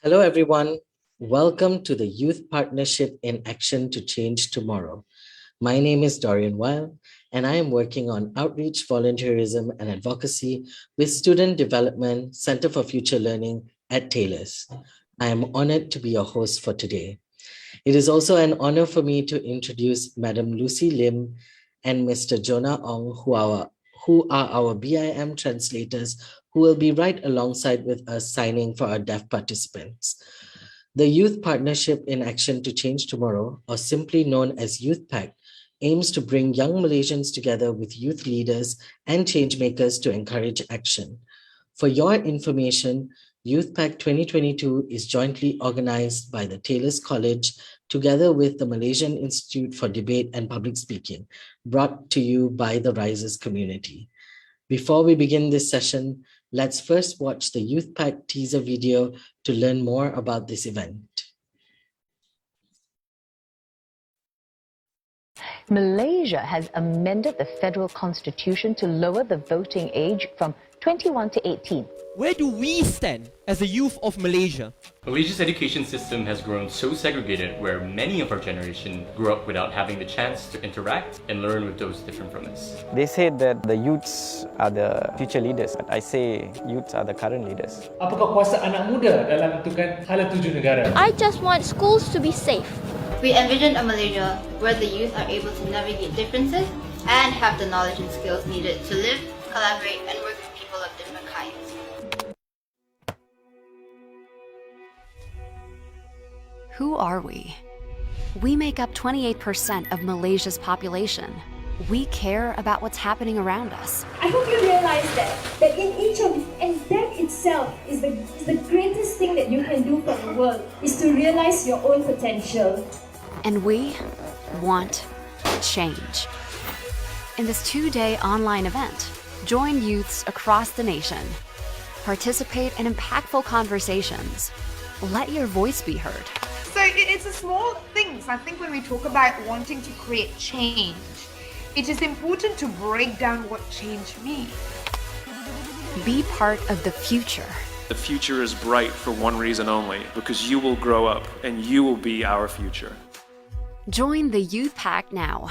Hello, everyone. Welcome to the Youth Partnership in Action to Change Tomorrow. My name is Dorian Weil, and I am working on outreach, volunteerism, and advocacy with Student Development Center for Future Learning at Taylor's. I am honored to be your host for today. It is also an honor for me to introduce Madam Lucy Lim and Mr. Jonah Ong, who are our BIM translators who will be right alongside with us signing for our deaf participants. The Youth Partnership in Action to Change Tomorrow, or simply known as Youth PACT, aims to bring young Malaysians together with youth leaders and changemakers to encourage action. For your information, Youth PACT 2022 is jointly organized by the Taylor's College together with the Malaysian Institute for Debate and Public Speaking, brought to you by the Risers community. Before we begin this session, let's first watch the Youth PACT teaser video to learn more about this event. Malaysia has amended the federal constitution to lower the voting age from 21 to 18. Where do we stand as the youth of Malaysia? Malaysia's education system has grown so segregated where many of our generation grew up without having the chance to interact and learn with those different from us. They say that the youths are the future leaders, but I say youths are the current leaders. Apakah kuasa anak muda dalam menentukan hala tuju negara? I just want schools to be safe. We envision a Malaysia where the youth are able to navigate differences and have the knowledge and skills needed to live, collaborate, and work with people of different kinds. Who are we? We make up 28% of Malaysia's population. We care about what's happening around us. I hope you realize that in each of, and that itself is the greatest thing that you can do for the world, is to realize your own potential. And we want change. In this 2-day online event, join youths across the nation. Participate in impactful conversations. Let your voice be heard. So it's a small things. I think when we talk about wanting to create change, it is important to break down what change means. Be part of the future. The future is bright for one reason only, because you will grow up and you will be our future. Join the Youth PACT now.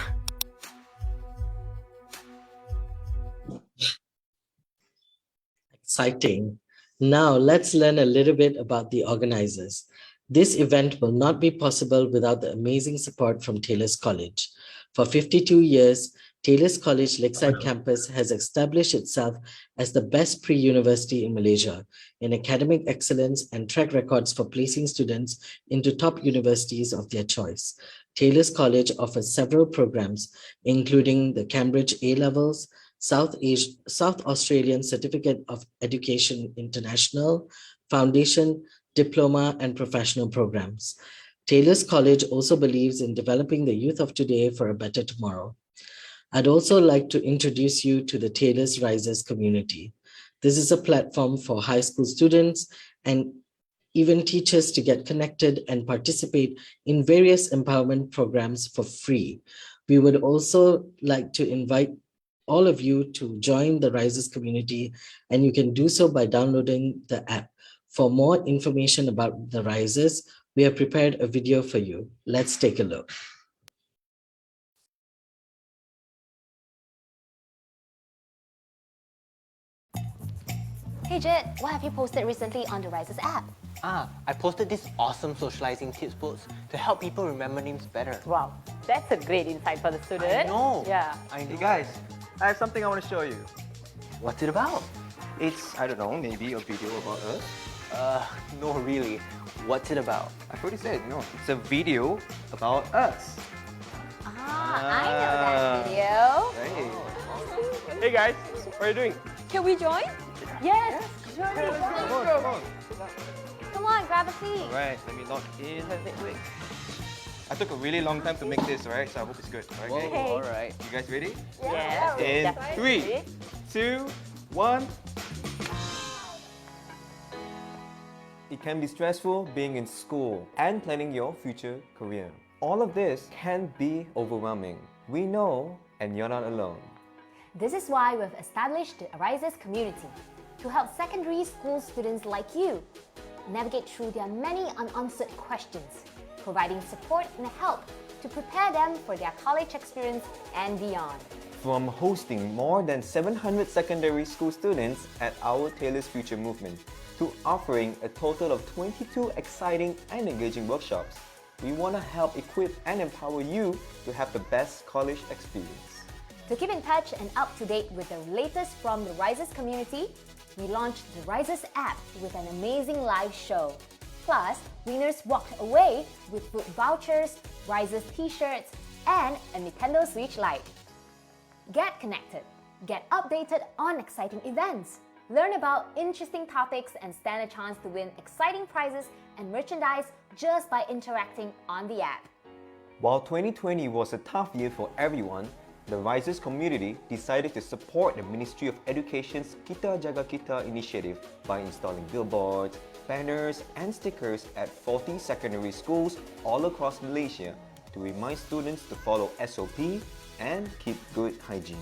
Exciting. Now let's learn a little bit about the organizers. This event will not be possible without the amazing support from Taylor's College. For 52 years, Taylor's College Lakeside Campus has established itself as the best pre-university in Malaysia in academic excellence and track records for placing students into top universities of their choice. Taylor's College offers several programs, including the Cambridge A-Levels, South Australian Certificate of Education International, Foundation, Diploma, and professional programs. Taylor's College also believes in developing the youth of today for a better tomorrow. I'd also like to introduce you to the Taylor's Risers community. This is a platform for high school students and even teachers to get connected and participate in various empowerment programs for free. We would also like to invite all of you to join the Risers community, and you can do so by downloading the app. For more information about the Risers, we have prepared a video for you. Let's take a look. Hey Jed, what have you posted recently on the Risers app? I posted this awesome socializing tips books to help people remember names better. Wow, that's a great insight for the student. I know. Yeah. I know. Hey guys, I have something I want to show you. What's it about? It's, I don't know, maybe a video about us. No really. What's it about? I've already said, no, it's a video about us. I know that video. Hey. Hey guys, what are you doing? Can we join? Yes. Come on. Come on, grab a seat. Alright, let me log in. Wait. I took a really long time to make this, right? So I hope it's good. Okay. Alright. You guys ready? Yes. In 3, 2, 1. It can be stressful being in school and planning your future career. All of this can be overwhelming. We know, and you're not alone. This is why we've established the Risers community to help secondary school students like you navigate through their many unanswered questions, providing support and help to prepare them for their college experience and beyond. From hosting more than 700 secondary school students at our Taylor's Future movement to offering a total of 22 exciting and engaging workshops, we want to help equip and empower you to have the best college experience. To keep in touch and up to date with the latest from the Rises community, we launched the Rises app with an amazing live show. Plus, winners walked away with food vouchers, Rises t-shirts, and a Nintendo Switch Lite. Get connected, get updated on exciting events, learn about interesting topics, and stand a chance to win exciting prizes and merchandise just by interacting on the app. While 2020 was a tough year for everyone, the Rises community decided to support the Ministry of Education's Kita Jaga Kita initiative by installing billboards, banners, and stickers at 40 secondary schools all across Malaysia to remind students to follow SOP and keep good hygiene.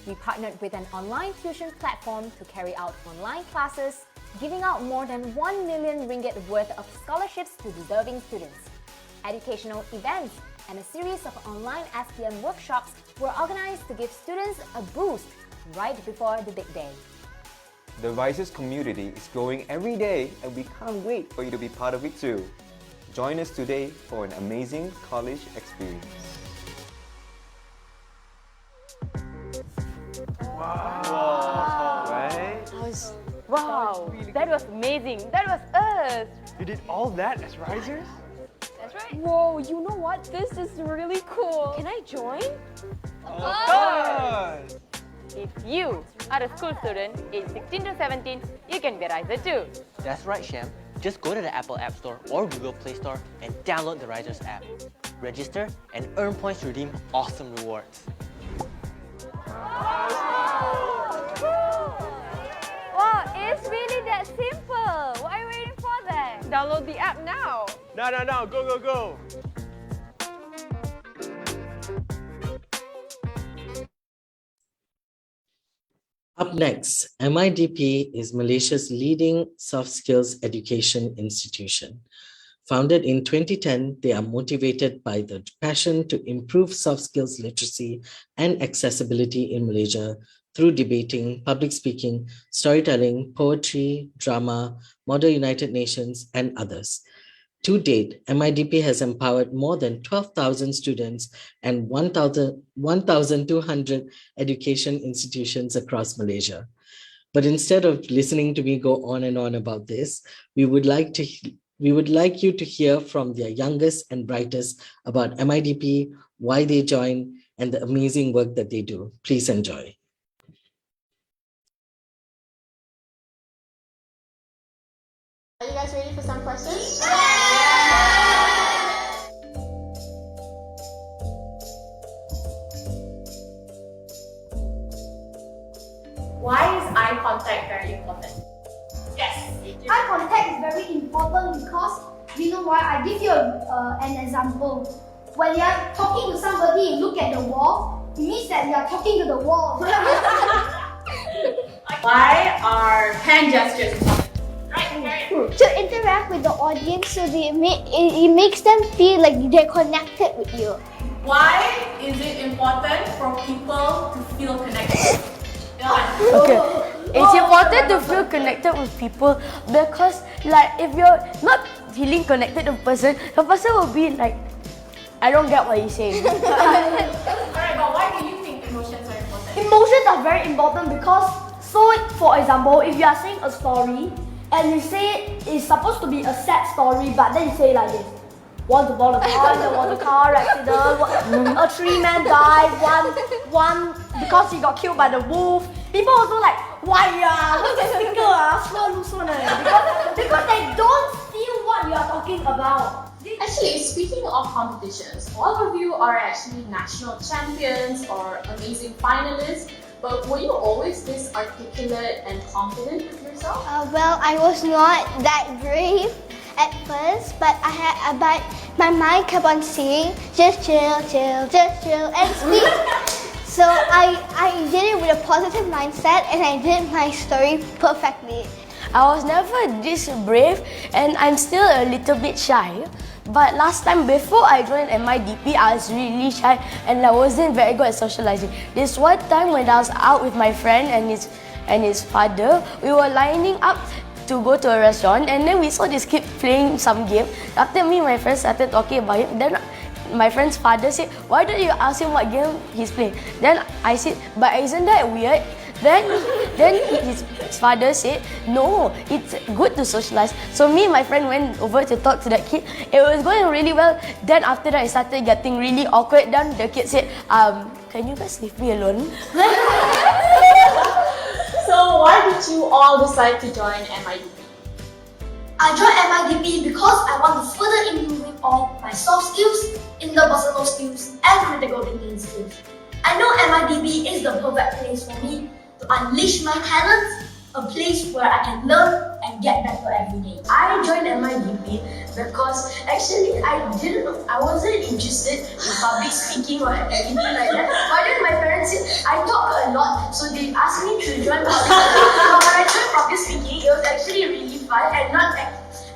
We partnered with an online tuition platform to carry out online classes, giving out more than 1 million ringgit worth of scholarships to deserving students. Educational events and a series of online SPM workshops were organized to give students a boost right before the big day. The Rises community is growing every day and we can't wait for you to be part of it too. Join us today for an amazing college experience. Wow. Right? Wow, that was amazing. That was us. You did all that as Risers? That's right. Whoa, you know what? This is really cool. Can I join? Of course! If you are a school student aged 16 to 17, you can be a Riser too. That's right, Shem. Just go to the Apple App Store or Google Play Store and download the Risers app. Register and earn points to redeem awesome rewards. Wow, it's really that simple. Why are you waiting for that? Download the app now. No, go, go! Up next, MIDP is Malaysia's leading soft skills education institution. Founded in 2010, they are motivated by the passion to improve soft skills literacy and accessibility in Malaysia through debating, public speaking, storytelling, poetry, drama, Model United Nations, and others. To date, MIDP has empowered more than 12,000 students and 1,200 education institutions across Malaysia. But instead of listening to me go on and on about this, we would like you to hear from their youngest and brightest about MIDP, why they joined, and the amazing work that they do. Please enjoy. Are you guys ready for some questions? Why is eye contact very important? Yes. Eye contact is very important because, you know why? I give you an example. When you are talking to somebody, you look at the wall, it means that you are talking to the wall. Why are hand gestures important? To interact with the audience so it makes them feel like they're connected with you. Why is it important for people to feel connected? Okay. It's important to feel connected with people because like if you're not feeling connected to the person will be like, I don't get what you're saying. Alright, but why do you think emotions are important? Emotions are very important because, so for example, if you are saying a story and you say it's supposed to be a sad story, but then you say like this. Once upon a time, there was a car accident, a 3-man died, one because he got killed by the wolf. People also like, why what's the speaker because they don't feel what you are talking about. Actually, speaking of competitions, all of you are actually national champions or amazing finalists, but were you always this articulate and confident with yourself? Well, I was not that brave at first, but but my mind kept on saying, just chill, and speak. So I did it with a positive mindset and I did my story perfectly. I was never this brave and I'm still a little bit shy. But last time before I joined MIDP, I was really shy and I wasn't very good at socializing. This one time when I was out with my friend and his father, we were lining up to go to a restaurant and then we saw this kid playing some game. After me and my friends started talking about him, then my friend's father said, why don't you ask him what game he's playing? Then I said, but isn't that weird? Then his father said, no, it's good to socialize. So me and my friend went over to talk to that kid. It was going really well. Then after that, it started getting really awkward. Then the kid said, can you guys leave me alone? So why did you all decide to join MIDP? I joined MIDP because I want to further improving all my soft skills, interpersonal skills, and critical thinking skills. I know MIDP is the perfect place for me to unleash my talents, a place where I can learn and get better every day. I joined MIDP because actually I wasn't interested in public speaking or anything like that. But then my parents said I talk a lot, so they asked me to join public speaking. But when I joined public speaking, it was actually really fun and not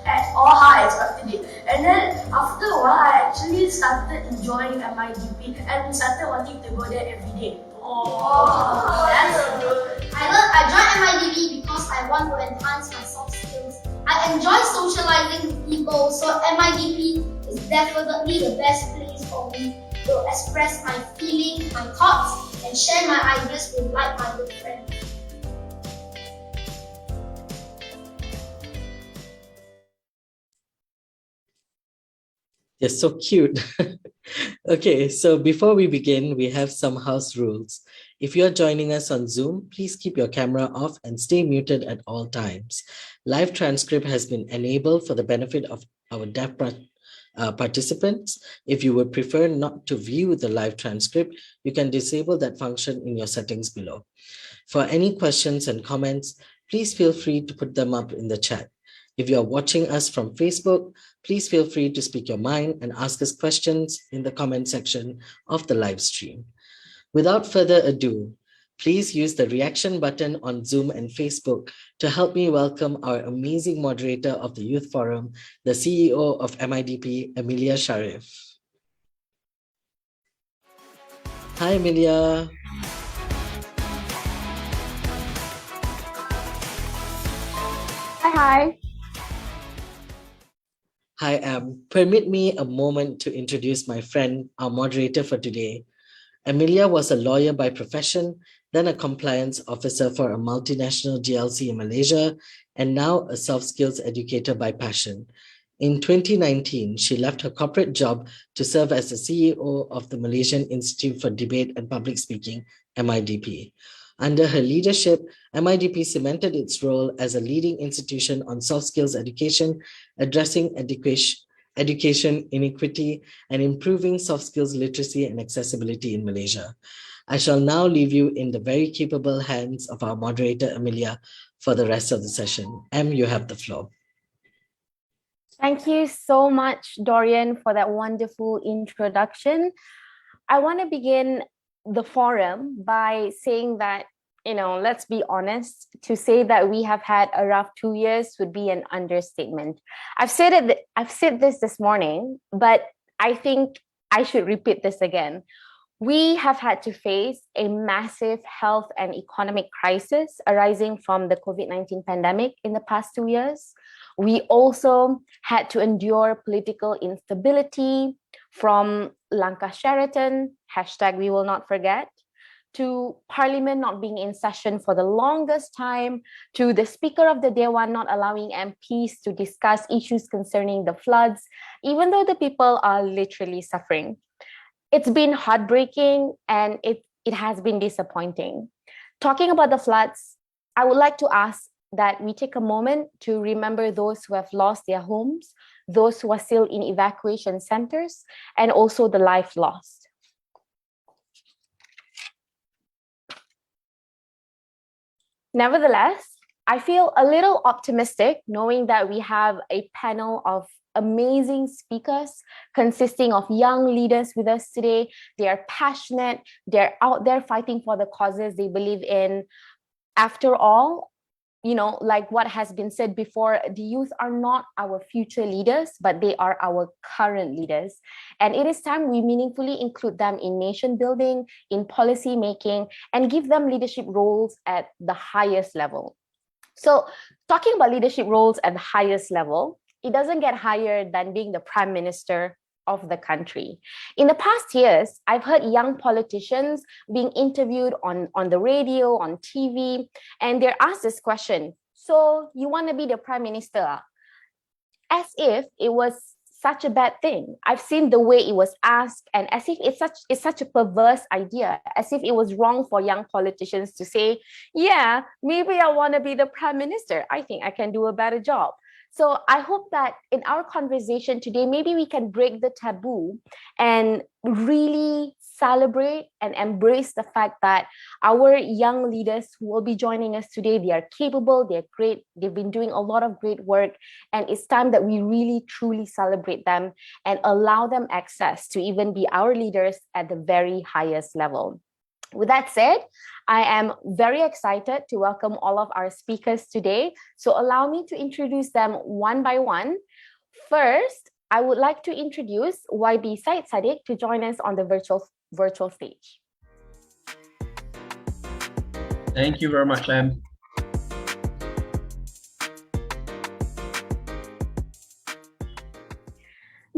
at all how I expected it. And then after a while, I actually started enjoying MIDP and started wanting to go there every day. Oh, that's good. I joined MIDP because I want to enhance my soft skills. I enjoy socializing with people, so MIDP is definitely the best place for me to express my feelings, my thoughts, and share my ideas with like-minded friends. They're so cute. Okay, so before we begin, we have some house rules. If you're joining us on Zoom, please keep your camera off and stay muted at all times. Live transcript has been enabled for the benefit of our deaf participants. If you would prefer not to view the live transcript, you can disable that function in your settings below. For any questions and comments, please feel free to put them up in the chat. If you are watching us from Facebook, please feel free to speak your mind and ask us questions in the comment section of the live stream. Without further ado, please use the reaction button on Zoom and Facebook to help me welcome our amazing moderator of the Youth Forum, the CEO of MIDP, Emellia Shariff. Hi, Emellia. Hi. Hi, permit me a moment to introduce my friend, our moderator for today. Emellia was a lawyer by profession, then a compliance officer for a multinational GLC in Malaysia, and now a soft skills educator by passion. In 2019, she left her corporate job to serve as the CEO of the Malaysian Institute for Debate and Public Speaking, MIDP. Under her leadership, MIDP cemented its role as a leading institution on soft skills education, addressing education inequity, and improving soft skills literacy and accessibility in Malaysia. I shall now leave you in the very capable hands of our moderator, Emellia, for the rest of the session. Em, you have the floor. Thank you so much, Dorian, for that wonderful introduction. I want to begin the forum by saying that, let's be honest, to say that we have had a rough 2 years would be an understatement. I've said this morning, but I think I should repeat this again. We have had to face a massive health and economic crisis arising from the COVID-19 pandemic in the past 2 years. We also had to endure political instability from Langkah Sheraton, #we will not forget, to Parliament not being in session for the longest time, to the Speaker of the Dewan not allowing MPs to discuss issues concerning the floods, even though the people are literally suffering. It's been heartbreaking and it has been disappointing. Talking about the floods, I would like to ask that we take a moment to remember those who have lost their homes, those who are still in evacuation centers, and also the life lost. Nevertheless, I feel a little optimistic knowing that we have a panel of amazing speakers consisting of young leaders with us today. They are passionate, they're out there fighting for the causes they believe in. After all, like what has been said before, the youth are not our future leaders, but they are our current leaders. And it is time we meaningfully include them in nation building, in policy making, and give them leadership roles at the highest level. So talking about leadership roles at the highest level, it doesn't get higher than being the Prime Minister, of the country. In the past years, I've heard young politicians being interviewed on the radio, on TV, and they're asked this question, so you want to be the Prime Minister? As if it was such a bad thing. I've seen the way it was asked, and as if it's such a perverse idea, as if it was wrong for young politicians to say, yeah, maybe I want to be the Prime Minister. I think I can do a better job. So I hope that in our conversation today, maybe we can break the taboo and really celebrate and embrace the fact that our young leaders who will be joining us today, they are capable, they're great, they've been doing a lot of great work, and it's time that we really truly celebrate them and allow them access to even be our leaders at the very highest level. With that said, I am very excited to welcome all of our speakers today. So allow me to introduce them one by one. First, I would like to introduce YB Syed Saddiq to join us on the virtual stage. Thank you very much, Em.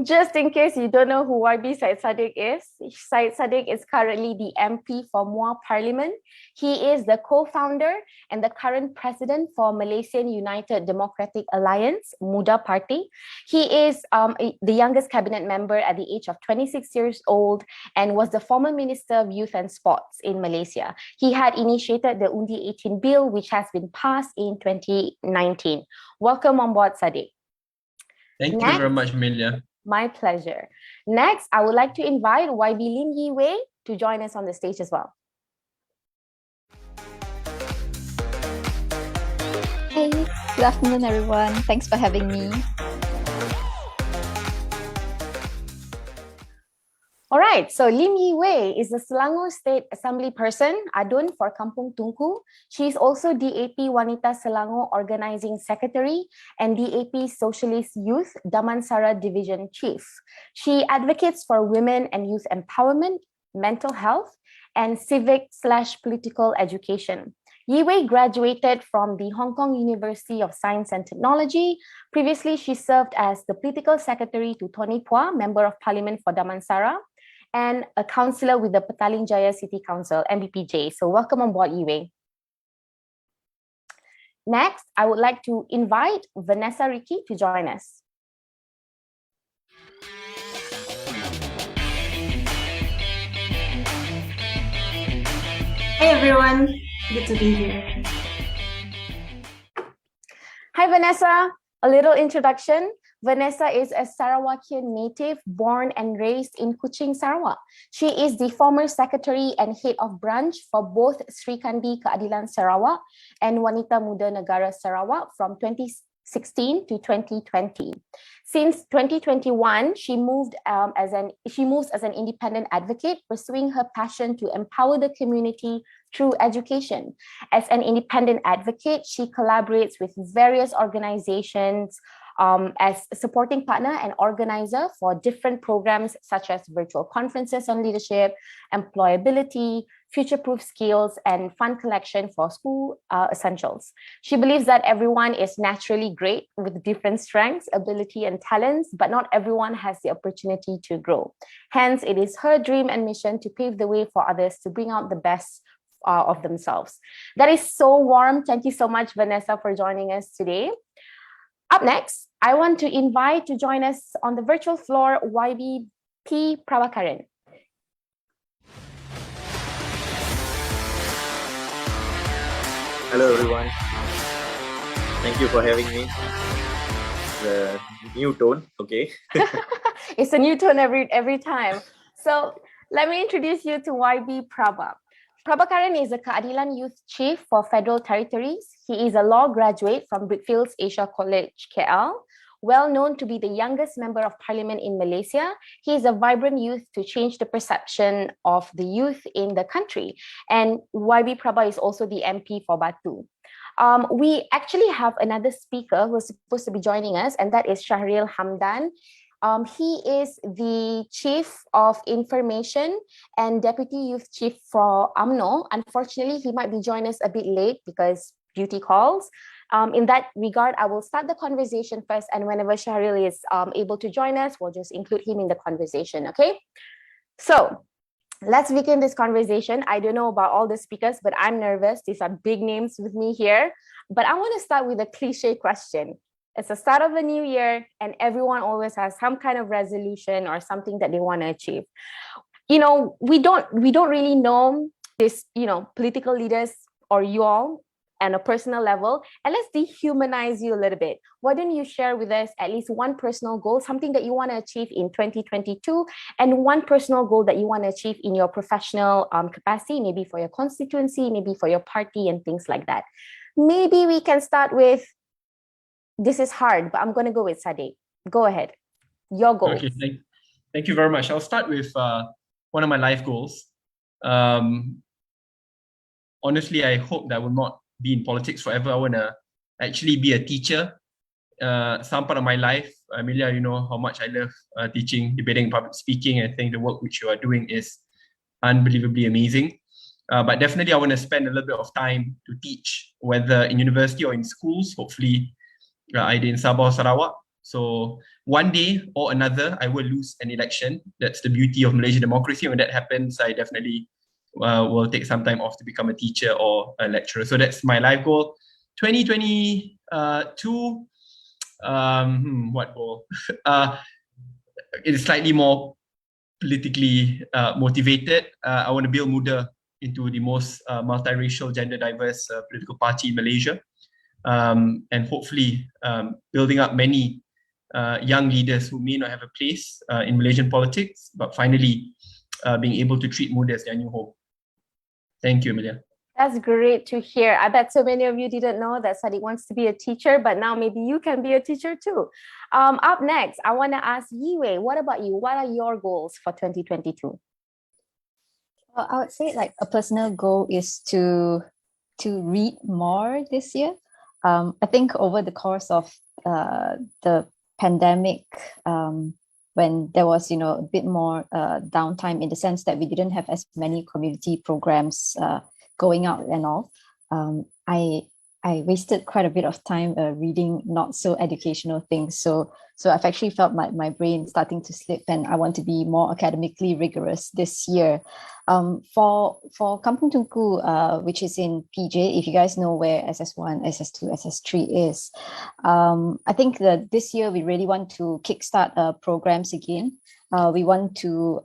Just in case you don't know who YB Syed Saddiq is, Syed Saddiq is currently the MP for Muar Parliament. He is the co-founder and the current president for Malaysian United Democratic Alliance, Muda party. He is the youngest cabinet member at the age of 26 years old and was the former Minister of Youth and Sports in Malaysia. He had initiated the Undi 18 bill, which has been passed in 2019. Welcome on board, Saddiq. Thank you very much, Emellia. My pleasure. Next, I would like to invite YB Lim Yi Wei to join us on the stage as well. Hey, good afternoon, everyone. Thanks for having me. All right, so Lim Yi Wei is the Selangor State Assembly person, ADUN for Kampung Tunku. She is also DAP Wanita Selangor Organizing Secretary and DAP Socialist Youth Damansara Division Chief. She advocates for women and youth empowerment, mental health, and civic/political education. Yi Wei graduated from the Hong Kong University of Science and Technology. Previously, she served as the political secretary to Tony Phua, Member of Parliament for Damansara, and a councillor with the Petaling Jaya City Council, MBPJ. So welcome on board, Yi Wei. Next, I would like to invite Vanessa Ricky to join us. Hey everyone, good to be here. Hi Vanessa, a little introduction. Vanessa is a Sarawakian native born and raised in Kuching, Sarawak. She is the former secretary and head of branch for both Srikandi Keadilan Sarawak and Wanita Muda Negara Sarawak from 2016 to 2020. Since 2021, she moves as an independent advocate, pursuing her passion to empower the community through education. As an independent advocate, she collaborates with various organizations as a supporting partner and organizer for different programs such as virtual conferences on leadership, employability, future-proof skills, and fund collection for school essentials. She believes that everyone is naturally great with different strengths, ability, and talents, but not everyone has the opportunity to grow. Hence, it is her dream and mission to pave the way for others to bring out the best of themselves. That is so warm. Thank you so much, Vanessa, for joining us today. Up next, I want to invite to join us on the virtual floor YBP Prabakaran. Hello everyone. Thank you for having me. The new tone, okay. It's a new tone every time. So let me introduce you to YB Prabha. Prabakaran is a Keadilan Youth Chief for Federal Territories. He is a law graduate from Brickfields Asia College, KL. Well known to be the youngest member of parliament in Malaysia, he is a vibrant youth to change the perception of the youth in the country. And YB Prabha is also the MP for Batu. We actually have another speaker who's supposed to be joining us, and that is Shahril Hamdan. He is the Chief of Information and Deputy Youth Chief for UMNO. Unfortunately, he might be joining us a bit late because duty calls. In that regard, I will start the conversation first, and whenever Shahril is able to join us, we'll just include him in the conversation, okay? So let's begin this conversation. I don't know about all the speakers, but I'm nervous. These are big names with me here. But I want to start with a cliche question. It's the start of the new year, and everyone always has some kind of resolution or something that they want to achieve. You know, we don't really know this, political leaders or you all on a personal level, and let's dehumanize you a little bit. Why don't you share with us at least one personal goal, something that you want to achieve in 2022, and one personal goal that you want to achieve in your professional capacity, maybe for your constituency, maybe for your party and things like that. Maybe we can start with, this is hard, but I'm going to go with Saddiq. Go ahead. Your goal. Okay, thank you very much. I'll start with one of my life goals. Honestly, I hope that I will not be in politics forever. I want to actually be a teacher. Some part of my life, Emellia, you know how much I love teaching, debating, public speaking. I think the work which you are doing is unbelievably amazing. But definitely I want to spend a little bit of time to teach, whether in university or in schools, hopefully either in Sabah or Sarawak. So one day or another, I will lose an election. That's the beauty of Malaysian democracy. When that happens, I definitely will take some time off to become a teacher or a lecturer. So that's my life goal. 2022, what goal? It is slightly more politically motivated. I want to build Muda into the most multiracial, gender diverse political party in Malaysia. And hopefully building up many young leaders who may not have a place in Malaysian politics, but finally being able to treat Muda as their new home. Thank you, Emellia. That's great to hear. I bet so many of you didn't know that Saddiq wants to be a teacher, but now maybe you can be a teacher too. Up next, I want to ask Yiwei, what about you? What are your goals for 2022? Well, I would say like a personal goal is to read more this year. I think over the course of the pandemic, when there was, a bit more downtime in the sense that we didn't have as many community programs going out and all, I wasted quite a bit of time reading not so educational things. So I've actually felt my brain starting to slip, and I want to be more academically rigorous this year. For Kampung Tunku, which is in PJ, if you guys know where SS1, SS2, SS3 is, I think that this year we really want to kickstart programs again. We want to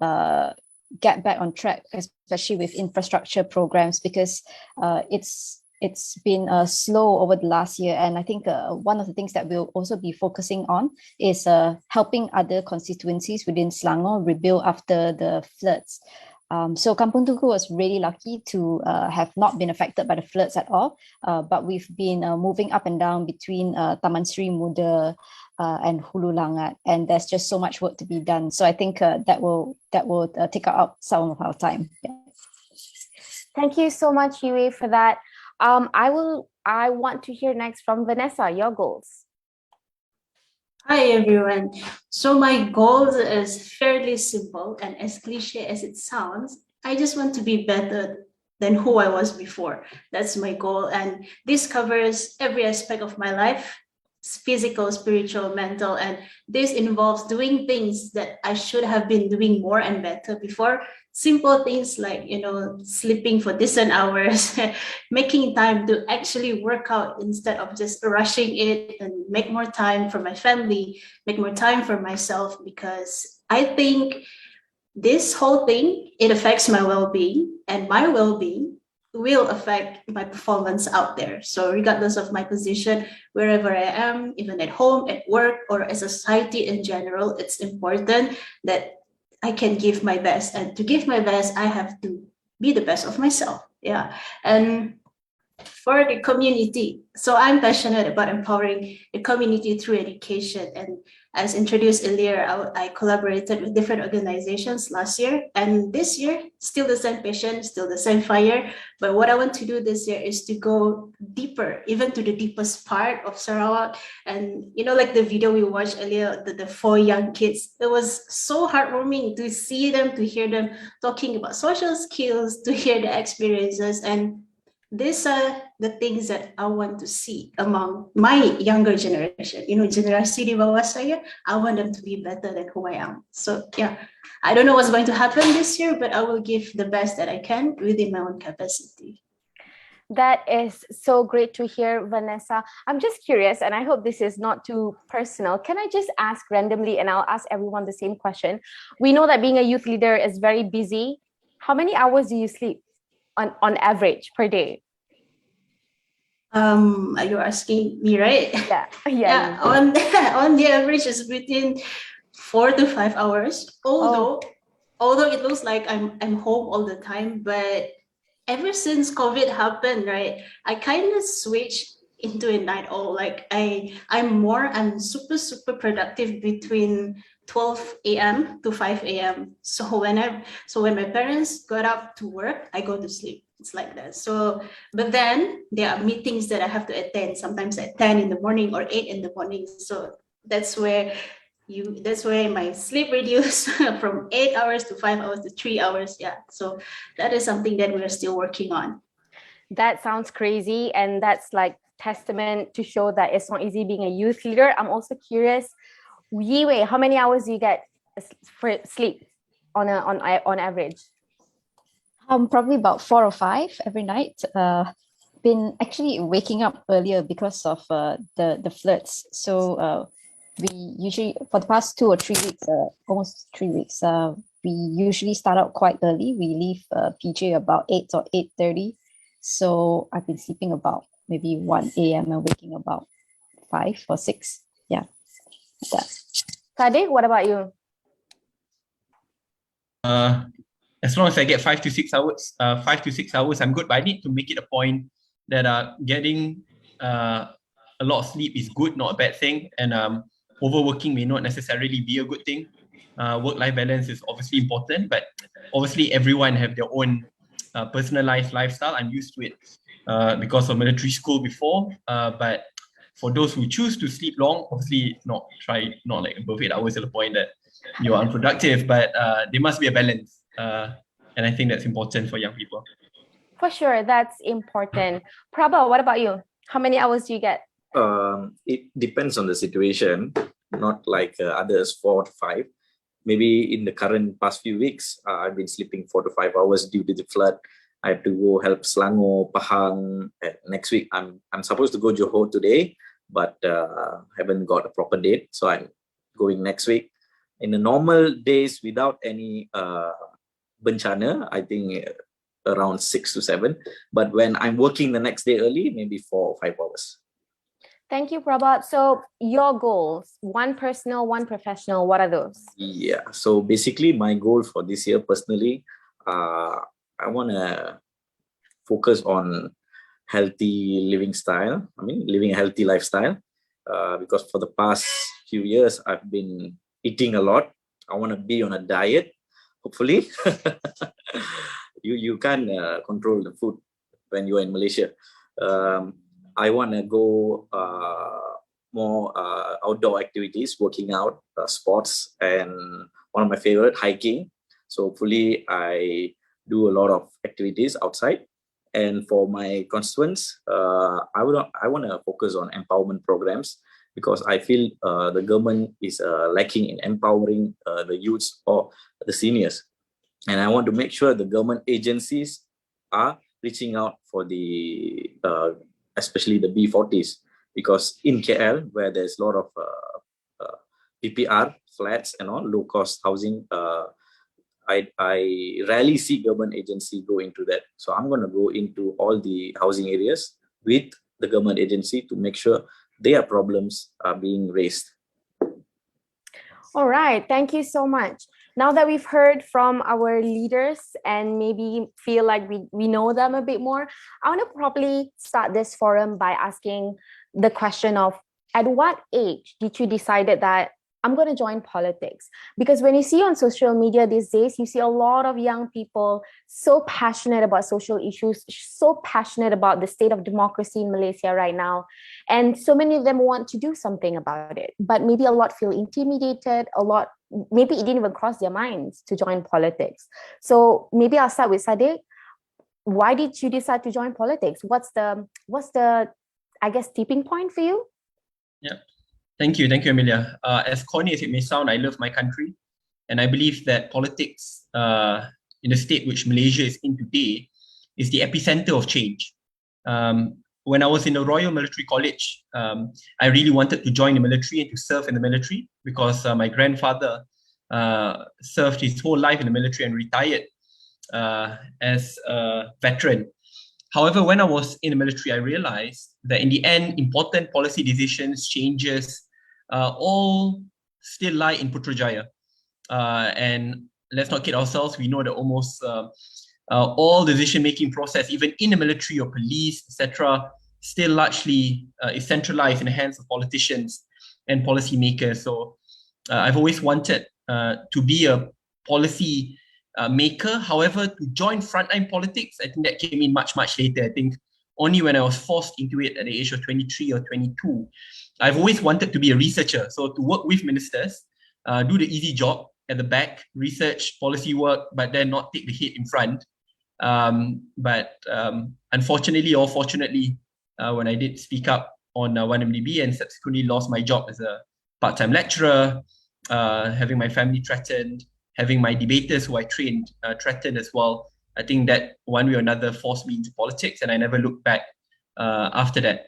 get back on track, especially with infrastructure programs, because it's been slow over the last year. And I think one of the things that we'll also be focusing on is helping other constituencies within Selangor rebuild after the floods. So Kampung Tunku was really lucky to have not been affected by the floods at all. But we've been moving up and down between Taman Sri Muda and Hulu Langat, and there's just so much work to be done. So I think that will take up some of our time. Yeah. Thank you so much, Yiwei, for that. I want to hear next from Vanessa, your goals. Hi everyone. So my goal is fairly simple, and as cliche as it sounds, I just want to be better than who I was before. That's my goal, and this covers every aspect of my life: physical, spiritual, mental, and this involves doing things that I should have been doing more and better before. Simple things like, sleeping for decent hours, making time to actually work out instead of just rushing it, and make more time for my family, make more time for myself, because I think this whole thing, it affects my well-being, and my well-being will affect my performance out there. So regardless of my position, wherever I am, even at home, at work, or as a society in general, it's important that I can give my best. And to give my best, I have to be the best of myself. Yeah. And for the community, so I'm passionate about empowering the community through education. And as introduced earlier, I collaborated with different organizations last year, and this year, still the same passion, still the same fire. But what I want to do this year is to go deeper, even to the deepest part of Sarawak. And, like the video we watched earlier, the 4 young kids, it was so heartwarming to see them, to hear them talking about social skills, to hear their experiences. And these are the things that I want to see among my younger generation. Generasi di bawah saya, I want them to be better than who I am. So yeah, I don't know what's going to happen this year, but I will give the best that I can within my own capacity. That is so great to hear, Vanessa. I'm just curious, and I hope this is not too personal. Can I just ask randomly, and I'll ask everyone the same question? We know that being a youth leader is very busy. How many hours do you sleep on average per day? You're asking me, right? Yeah. On the average, is between 4 to 5 hours. Although it looks like I'm home all the time, but ever since COVID happened, right, I kind of switched into a night owl. Like I'm super productive between 12 a.m. to 5 a.m. So when my parents got up to work, I go to sleep. It's like that. So, but then there are meetings that I have to attend, sometimes at 10 in the morning or 8 in the morning. So that's where my sleep reduced from 8 hours to 5 hours to 3 hours. Yeah. So that is something that we're still working on. That sounds crazy. And that's like testament to show that it's not easy being a youth leader. I'm also curious, Yiwei, how many hours do you get for sleep on average? Probably about 4 or 5 every night. Been actually waking up earlier because of the flirts. So we usually, for the past 2 or 3 weeks, almost 3 weeks, we usually start out quite early. We leave PJ about 8 or 8:30. So I've been sleeping about maybe 1 a.m. and waking about 5 or 6. Yeah. Saddiq, what about you? As long as I get 5 to 6 hours, 5 to 6 hours, I'm good. But I need to make it a point that getting a lot of sleep is good, not a bad thing. And overworking may not necessarily be a good thing. Work-life balance is obviously important, but obviously everyone have their own personalized lifestyle. I'm used to it because of military school before. But for those who choose to sleep long, obviously not like above 8 hours to the point that you're unproductive, but there must be a balance. And I think that's important for young people. For sure, that's important. Prabha, what about you? How many hours do you get? It depends on the situation, not like others, 4 to 5. Maybe in the current past few weeks, I've been sleeping 4 to 5 hours due to the flood. I have to go help Selangor, Pahang. Next week, I'm supposed to go Johor today, but haven't got a proper date. So I'm going next week. In the normal days, without any bencana, I think around 6 to 7. But when I'm working the next day early, maybe 4 or 5 hours. Thank you, Prabhat. So your goals, one personal, one professional, what are those? Yeah, so basically my goal for this year personally, I want to focus on healthy living style. Living a healthy lifestyle, because for the past few years, I've been eating a lot. I want to be on a diet, hopefully. You can't control the food when you're in Malaysia. I want to go more outdoor activities, working out, sports, and one of my favorite, hiking. So hopefully I do a lot of activities outside. And for my constituents, I want to focus on empowerment programs, because I feel the government is lacking in empowering the youths or the seniors. And I want to make sure the government agencies are reaching out for the especially the B40s, because in KL, where there's a lot of PPR flats and all low-cost housing, I rarely see government agency go into that. So I'm going to go into all the housing areas with the government agency to make sure their problems are being raised. All right, thank you so much. Now that we've heard from our leaders and maybe feel like we know them a bit more, I want to probably start this forum by asking the question of, at what age did you decide that I'm going to join politics? Because when you see on social media these days, you see a lot of young people so passionate about social issues, so passionate about the state of democracy in Malaysia right now. And so many of them want to do something about it, but maybe a lot feel intimidated, maybe it didn't even cross their minds to join politics. So maybe I'll start with Saddiq. why did you decide to join politics? What's the I guess tipping point for you? Yeah, thank you, Emellia. As corny as it may sound, I love my country, and I believe that politics in the state which Malaysia is in today is the epicenter of change. When I was in the Royal Military College, I really wanted to join the military and to serve in the military because my grandfather served his whole life in the military and retired as a veteran. However, when I was in the military, I realized that in the end, important policy decisions, changes, all still lie in Putrajaya. And let's not kid ourselves, we know that almost all decision-making process, even in the military or police, etc., still largely is centralized in the hands of politicians and policymakers. So I've always wanted to be a policy maker. However, to join frontline politics, I think that came in much, much later. I think only when I was forced into it at the age of 23 or 22. I've always wanted to be a researcher. So to work with ministers, do the easy job at the back, research, policy work, but then not take the hit in front. But unfortunately or fortunately, when I did speak up on 1MDB and subsequently lost my job as a part-time lecturer, having my family threatened, having my debaters who I trained threatened as well, I think that one way or another forced me into politics, and I never looked back after that.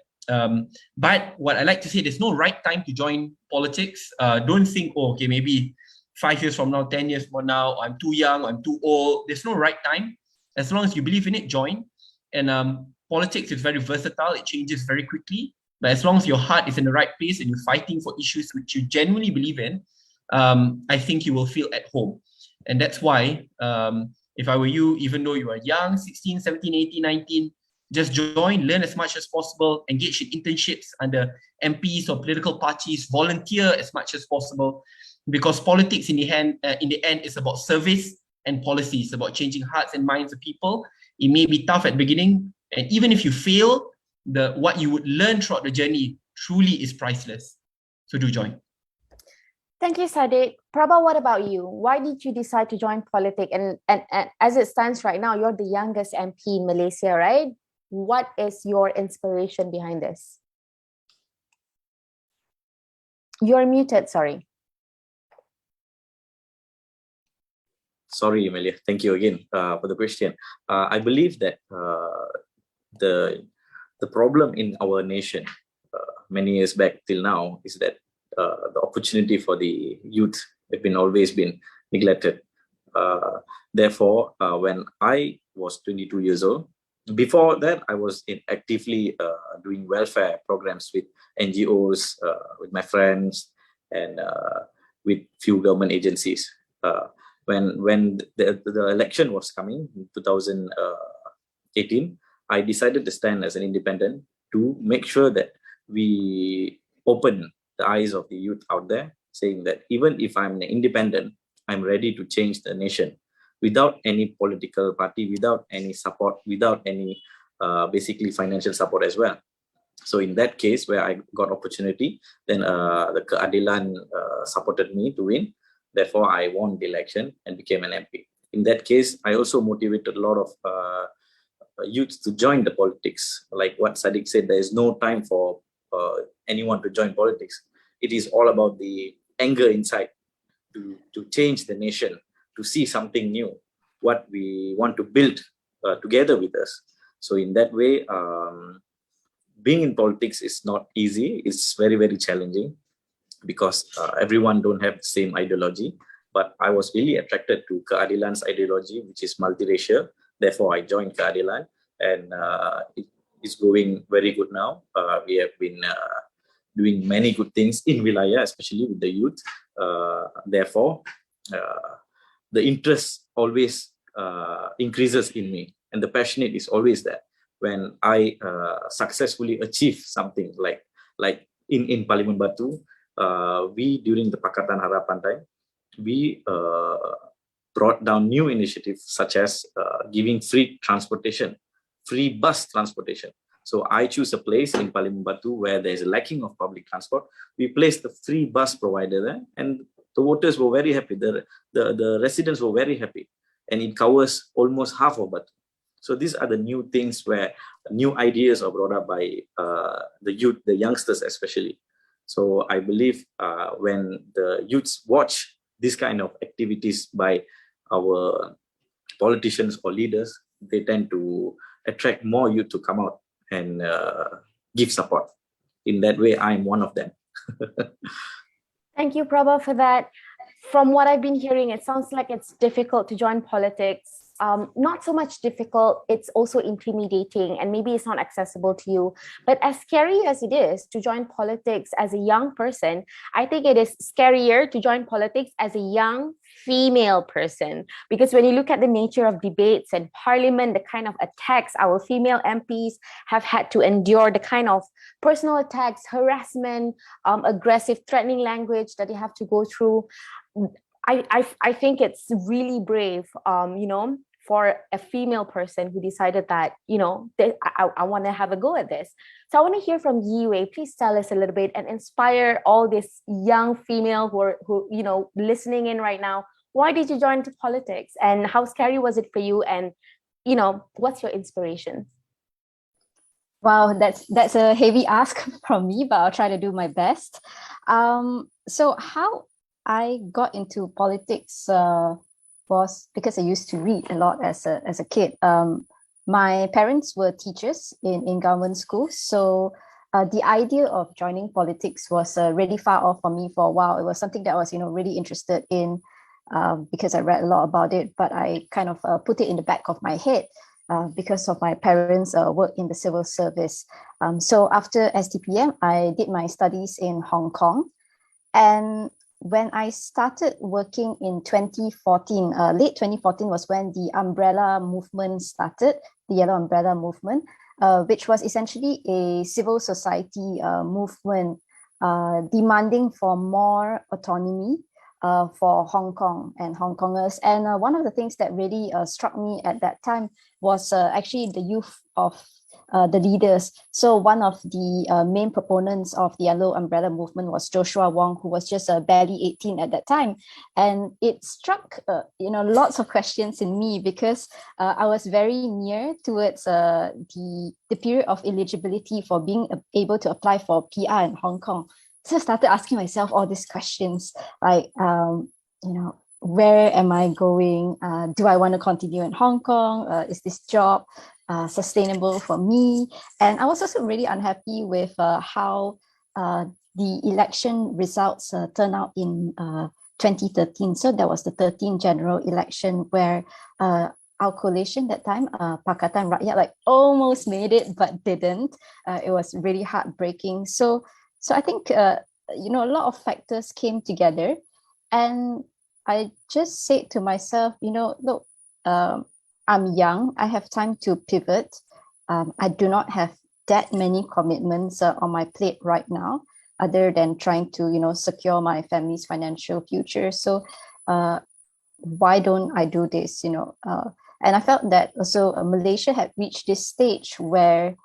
But what I like to say, there's no right time to join politics. Don't think, oh, okay, maybe 5 years from now, 10 years from now, I'm too young, I'm too old. There's no right time. As long as you believe in it, join. And politics is very versatile. It changes very quickly. But as long as your heart is in the right place and you're fighting for issues which you genuinely believe in, I think you will feel at home. And that's why, if I were you, even though you are young, 16, 17, 18, 19, just join, learn as much as possible, engage in internships under MPs or political parties, volunteer as much as possible, because politics in the end is about service and policies, about changing hearts and minds of people. It may be tough at the beginning, and even if you fail, what you would learn throughout the journey truly is priceless. So do join. Thank you, Saddiq. Prabha, what about you? Why did you decide to join politics? And as it stands right now, you're the youngest MP in Malaysia, right? What is your inspiration behind this? You're muted, sorry. Sorry, Emellia. Thank you again for the question. I believe that the problem in our nation many years back till now is that the opportunity for the youth have always been neglected. Therefore, when I was 22 years old, before that, I was actively doing welfare programs with NGOs, with my friends, and with few government agencies. When the election was coming in 2018, I decided to stand as an independent to make sure that we open the eyes of the youth out there, saying that even if I'm an independent, I'm ready to change the nation without any political party, without any support, without any basically financial support as well. So in that case, where I got opportunity, then the Keadilan supported me to win. Therefore, I won the election and became an MP. In that case, I also motivated a lot of youths to join the politics. Like what Saddiq said, there is no time for anyone to join politics. It is all about the anger inside to change the nation, to see something new, what we want to build together with us. So in that way, being in politics is not easy. It's very, very challenging because everyone don't have the same ideology. But I was really attracted to Keadilan's ideology, which is multiracial. Therefore, I joined Keadilan, and it is going very good now. We have been doing many good things in Wilayah, especially with the youth. Therefore, the interest always increases in me, and the passionate is always there. When I successfully achieve something like in Parliament Batu, we during the Pakatan Harapan time, we brought down new initiatives such as giving free transportation, free bus transportation. So I choose a place in Parliament Batu where there is a lacking of public transport. We placed the free bus provider there, and the voters were very happy. The residents were very happy, and it covers almost half of Batu. So these are the new things where new ideas are brought up by the youth, the youngsters especially. So I believe when the youths watch this kind of activities by our politicians or leaders, they tend to attract more youth to come out and give support. In that way, I'm one of them. Thank you, Prabha, for that. From what I've been hearing, it sounds like it's difficult to join politics. Not so much difficult, it's also intimidating, and maybe it's not accessible to you. But as scary as it is to join politics as a young person, I think it is scarier to join politics as a young female person. Because when you look at the nature of debates and parliament, the kind of attacks our female MPs have had to endure, the kind of personal attacks, harassment, aggressive, threatening language that they have to go through, I think it's really brave, for a female person who decided that, I want to have a go at this. So I want to hear from Yiwei. Please tell us a little bit and inspire all these young female who listening in right now. Why did you join into politics, and how scary was it for you? And, what's your inspiration? Wow, that's a heavy ask from me, but I'll try to do my best. So how I got into politics was because I used to read a lot as a kid. My parents were teachers in government schools, so the idea of joining politics was really far off for me for a while. It was something that I was really interested in because I read a lot about it, but I kind of put it in the back of my head because of my parents' work in the civil service. So after STPM, I did my studies in Hong Kong, and when I started working in 2014, late 2014 was when the umbrella movement started, the Yellow Umbrella movement, which was essentially a civil society movement demanding for more autonomy for Hong Kong and Hong Kongers. And one of the things that really struck me at that time was actually the youth of the leaders. So one of the main proponents of the Yellow Umbrella movement was Joshua Wong, who was just barely 18 at that time. And it struck, lots of questions in me because I was very near towards the period of eligibility for being able to apply for PR in Hong Kong. So I started asking myself all these questions like, where am I going? Do I want to continue in Hong Kong? Is this job sustainable for me? And I was also really unhappy with how the election results turned out in 2013. So that was the 13th general election where our coalition that time, Pakatan Rakyat, almost made it but didn't. It was really heartbreaking. So I think a lot of factors came together, and I just said to myself, look, I'm young, I have time to pivot. I do not have that many commitments on my plate right now, other than trying to, secure my family's financial future. So why don't I do this, And I felt that also Malaysia had reached this stage where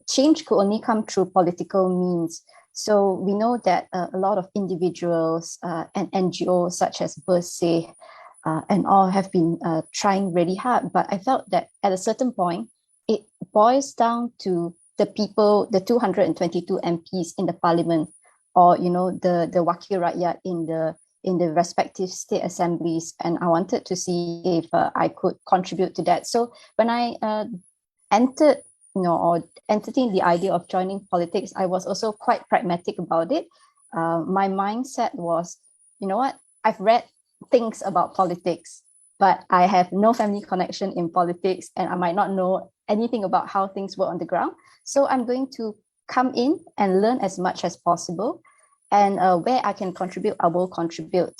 change could only come through political means. So we know that a lot of individuals and NGOs such as Bersih and all have been trying really hard. But I felt that at a certain point, it boils down to the people, the 222 MPs in the parliament, or the Wakil Rakyat in the respective state assemblies. And I wanted to see if I could contribute to that. So when I entered or entertain the idea of joining politics, I was also quite pragmatic about it. My mindset was, I've read things about politics, but I have no family connection in politics, and I might not know anything about how things work on the ground. So I'm going to come in and learn as much as possible. And where I can contribute, I will contribute.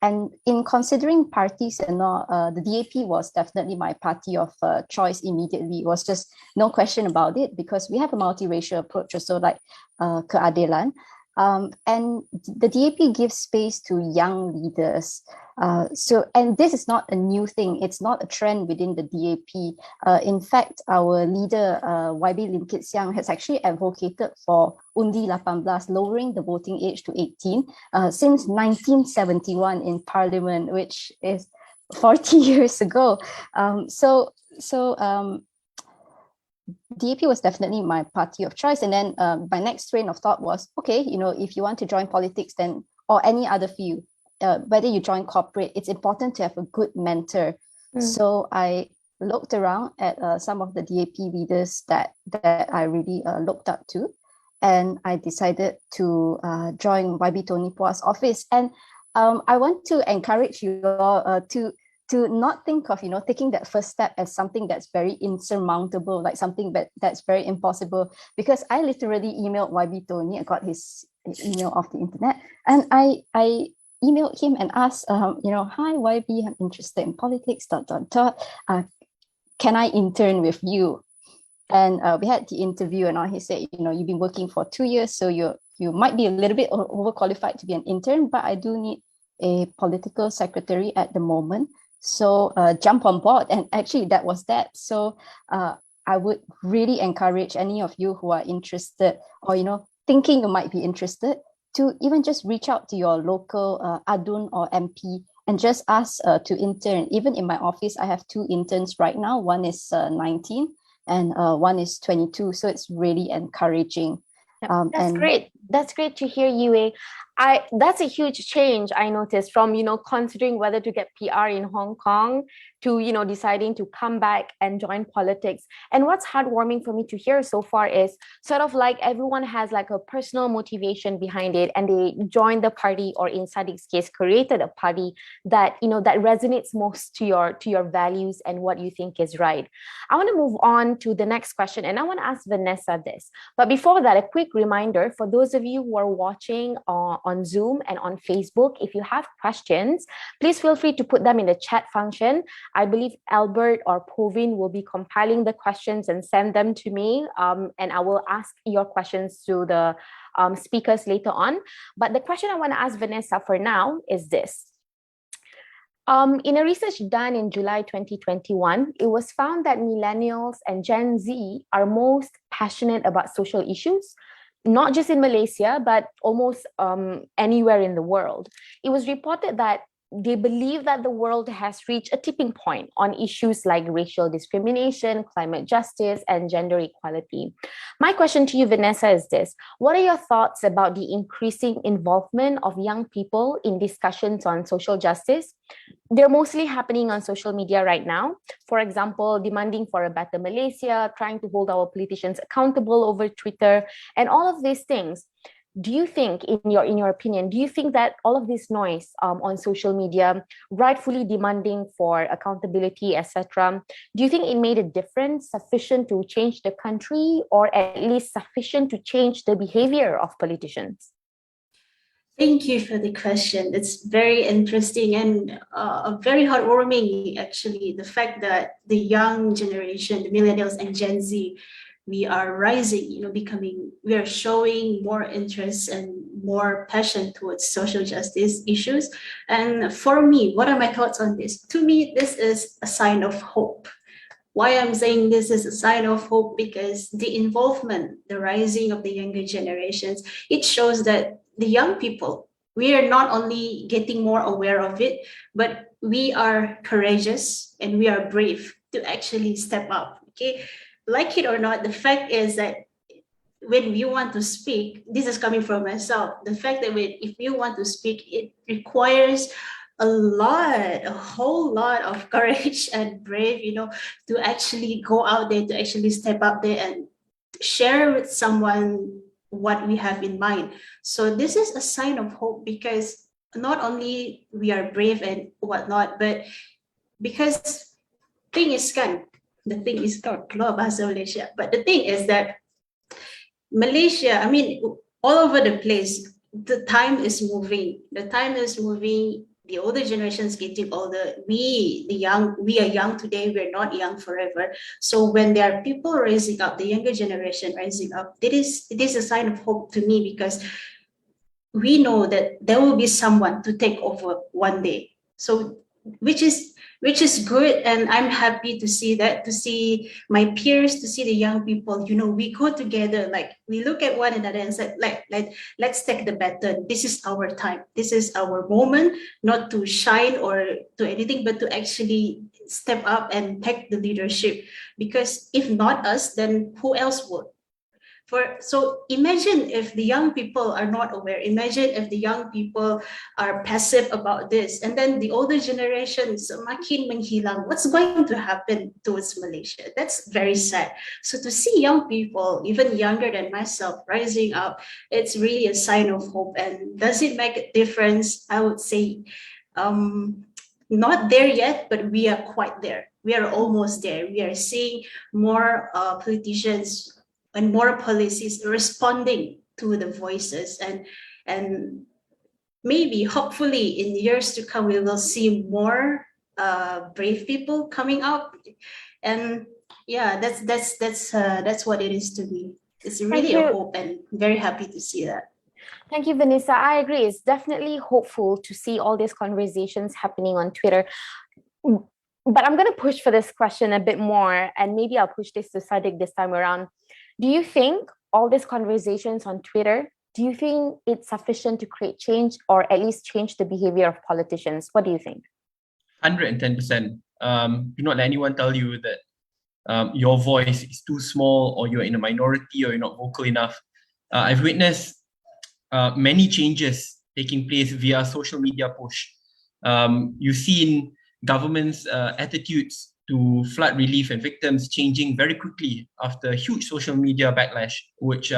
And in considering parties and all, the DAP was definitely my party of choice immediately. It was just no question about it, because we have a multiracial approach also, like Keadilan. And the DAP gives space to young leaders. And this is not a new thing. It's not a trend within the DAP. In fact, our leader, YB Lim Kit Siang, has actually advocated for Undi 18, lowering the voting age to 18, since 1971 in Parliament, which is 40 years ago. DAP was definitely my party of choice. And then my next train of thought was, okay, if you want to join politics, then, or any other field, whether you join corporate, it's important to have a good mentor. So I looked around at some of the DAP leaders that I really looked up to. And I decided to join YB Tony Pua's office. And I want to encourage you all to not think of, taking that first step as something that's very insurmountable, like something that's very impossible. Because I literally emailed YB Tony, I got his email off the internet, and I emailed him and asked, hi YB, I'm interested in politics, ... Can I intern with you? And we had the interview, and he said, you've been working for 2 years, so you might be a little bit overqualified to be an intern, but I do need a political secretary at the moment. So jump on board. And actually that was that. So I would really encourage any of you who are interested, or, thinking you might be interested, to even just reach out to your local ADUN or MP and just ask to intern. Even in my office, I have 2 interns right now. One is 19 and one is 22. So it's really encouraging. That's great. That's great to hear, Yue. That's a huge change, I noticed, from, considering whether to get PR in Hong Kong to, deciding to come back and join politics. And what's heartwarming for me to hear so far is sort of like everyone has like a personal motivation behind it, and they joined the party, or in Saddiq's case, created a party that, that resonates most to your values and what you think is right. I want to move on to the next question, and I want to ask Vanessa this. But before that, a quick reminder for those of you who are watching on Zoom and on Facebook, if you have questions, please feel free to put them in the chat function. I believe Albert or Povin will be compiling the questions and send them to me, and I will ask your questions to the speakers later on. But the question I want to ask Vanessa for now is this. In a research done in July 2021, it was found that millennials and Gen Z are most passionate about social issues, not just in Malaysia, but almost anywhere in the world. It was reported that they believe that the world has reached a tipping point on issues like racial discrimination, climate justice, and gender equality. My question to you, Vanessa, is this. What are your thoughts about the increasing involvement of young people in discussions on social justice? They're mostly happening on social media right now. For example, demanding for a better Malaysia, trying to hold our politicians accountable over Twitter, and all of these things. Do you think, in your opinion, do you think that all of this noise on social media, rightfully demanding for accountability, etc., do you think it made a difference sufficient to change the country, or at least sufficient to change the behavior of politicians? Thank you for the question. It's very interesting and very heartwarming, actually. The fact that the young generation, the millennials and Gen Z, we are rising, we are showing more interest and more passion towards social justice issues. And for me, what are my thoughts on this? To me, this is a sign of hope. Why I'm saying this is a sign of hope, because the involvement, the rising of the younger generations, it shows that the young people, we are not only getting more aware of it, but we are courageous and we are brave to actually step up. Okay. Like it or not, the fact is that when you want to speak, this is coming from myself, the fact that if you want to speak, it requires a whole lot of courage and brave, to actually go out there, to actually step up there and share with someone what we have in mind. So this is a sign of hope, because not only we are brave and whatnot, but because the thing is called bahasa Malaysia. But the thing is that Malaysia, all over the place, the time is moving. The older generation is getting older. We are young today. We're not young forever. So when there are people rising up, the younger generation rising up, it is a sign of hope to me, because we know that there will be someone to take over one day. So which is good, and I'm happy to see that, to see my peers, to see the young people. We go together, like we look at one another and say, let's take the baton. This is our time, this is our moment, not to shine or to anything, but to actually step up and take the leadership, because if not us, then who else would? So imagine if the young people are not aware. Imagine if the young people are passive about this, and then the older generation semakin menghilang. What's going to happen towards Malaysia? That's very sad. So to see young people, even younger than myself, rising up, it's really a sign of hope. And does it make a difference? I would say, not there yet, but we are quite there. We are almost there. We are seeing more politicians and more policies responding to the voices, and maybe hopefully in years to come we will see more brave people coming up. And yeah, that's what it is to me. It's really a hope, and very happy to see that. Thank you, Vanessa. I agree. It's definitely hopeful to see all these conversations happening on Twitter. But I'm going to push for this question a bit more, and maybe I'll push this to Saddiq this time around. Do you think all these conversations on Twitter, do you think it's sufficient to create change, or at least change the behavior of politicians? What do you think? 110%. Do not let anyone tell you that your voice is too small, or you're in a minority, or you're not vocal enough. I've witnessed many changes taking place via social media push. You've seen government's attitudes to flood relief and victims changing very quickly after huge social media backlash, which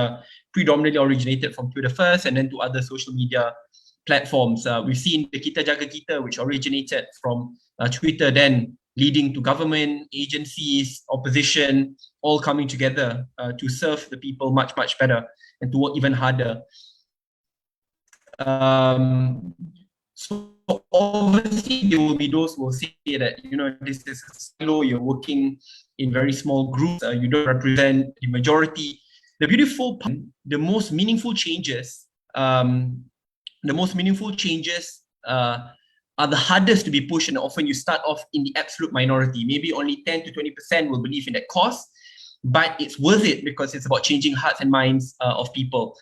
predominantly originated from Twitter first and then to other social media platforms. We've seen the Kita Jaga Kita, which originated from Twitter, then leading to government, agencies, opposition, all coming together to serve the people much, much better and to work even harder. So obviously there will be those who will say that, this is a silo, you're working in very small groups, you don't represent the majority. The beautiful part, the most meaningful changes are the hardest to be pushed, and often you start off in the absolute minority. Maybe only 10 to 20% will believe in that cause, but it's worth it because it's about changing hearts and minds of people.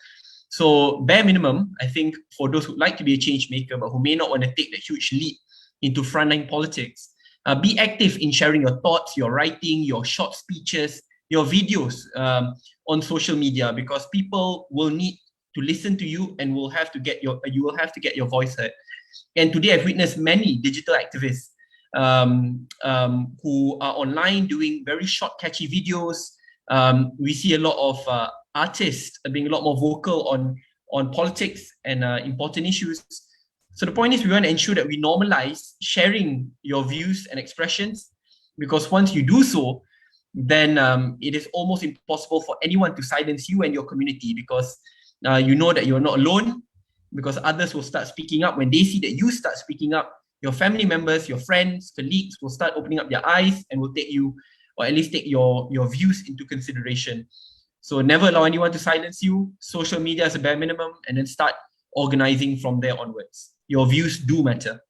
So bare minimum, I think, for those who like to be a change maker but who may not want to take that huge leap into frontline politics, be active in sharing your thoughts, your writing, your short speeches, your videos on social media, because people will need to listen to you and you will have to get your voice heard. And today I've witnessed many digital activists who are online doing very short, catchy videos. We see a lot of artists being a lot more vocal on politics and important issues. So the point is, we want to ensure that we normalize sharing your views and expressions, because once you do so, then it is almost impossible for anyone to silence you and your community, because you know that you're not alone, because others will start speaking up. When they see that you start speaking up, your family members, your friends, colleagues will start opening up their eyes and will take you, or at least take your views into consideration. So never allow anyone to silence you. Social media is a bare minimum, and then start organizing from there onwards. Your views do matter.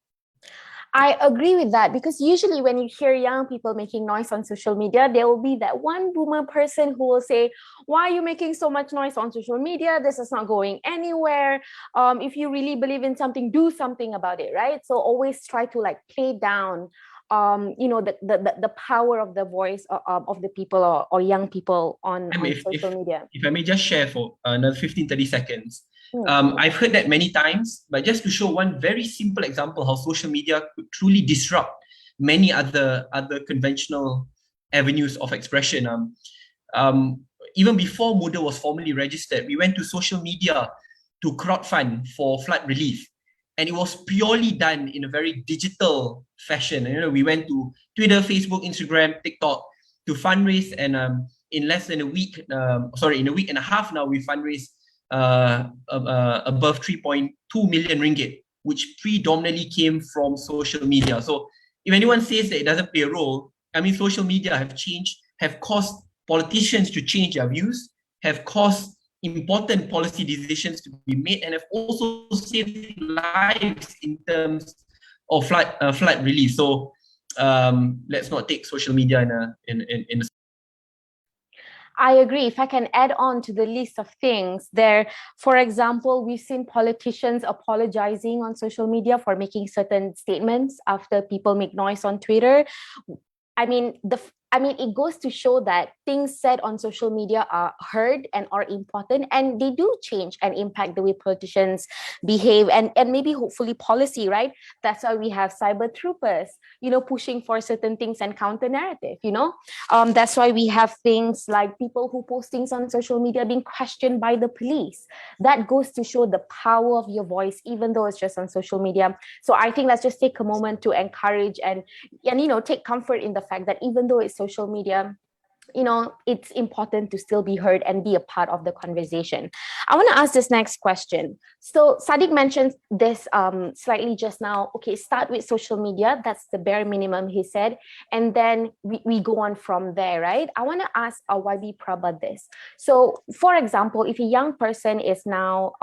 I agree with that, because usually when you hear young people making noise on social media, there will be that one boomer person who will say, why are you making so much noise on social media? This is not going anywhere. If you really believe in something, do something about it, right? So always try to play down the power of the voice of the people or young people on social media. If I may just share for another 15-30 seconds. I've heard that many times, but just to show one very simple example how social media could truly disrupt many other conventional avenues of expression. Even before Muda was formally registered, we went to social media to crowdfund for flood relief. And it was purely done in a very digital fashion. We went to Twitter, Facebook, Instagram, TikTok to fundraise, and in less than a week, in a week and a half now, we fundraised above 3.2 million ringgit, which predominantly came from social media. So if anyone says that it doesn't play a role, social media have caused politicians to change their views, have caused important policy decisions to be made, and have also saved lives in terms or flight release. So let's not take social media in a I agree. If I can add on to the list of things there, for example, we've seen politicians apologizing on social media for making certain statements after people make noise on Twitter. I mean, it goes to show that things said on social media are heard and are important, and they do change and impact the way politicians behave, and maybe hopefully policy, right? That's why we have cyber troopers, pushing for certain things and counter narrative, that's why we have things like people who post things on social media being questioned by the police. That goes to show the power of your voice, even though it's just on social media. So I think let's just take a moment to encourage and take comfort in the fact that even though it's social media, it's important to still be heard and be a part of the conversation. I want to ask this next question. So Saddiq mentioned this slightly just now. Okay, start with social media. That's the bare minimum, he said. And then we go on from there, right? I want to ask YB Prabha this. So for example, if a young person is now,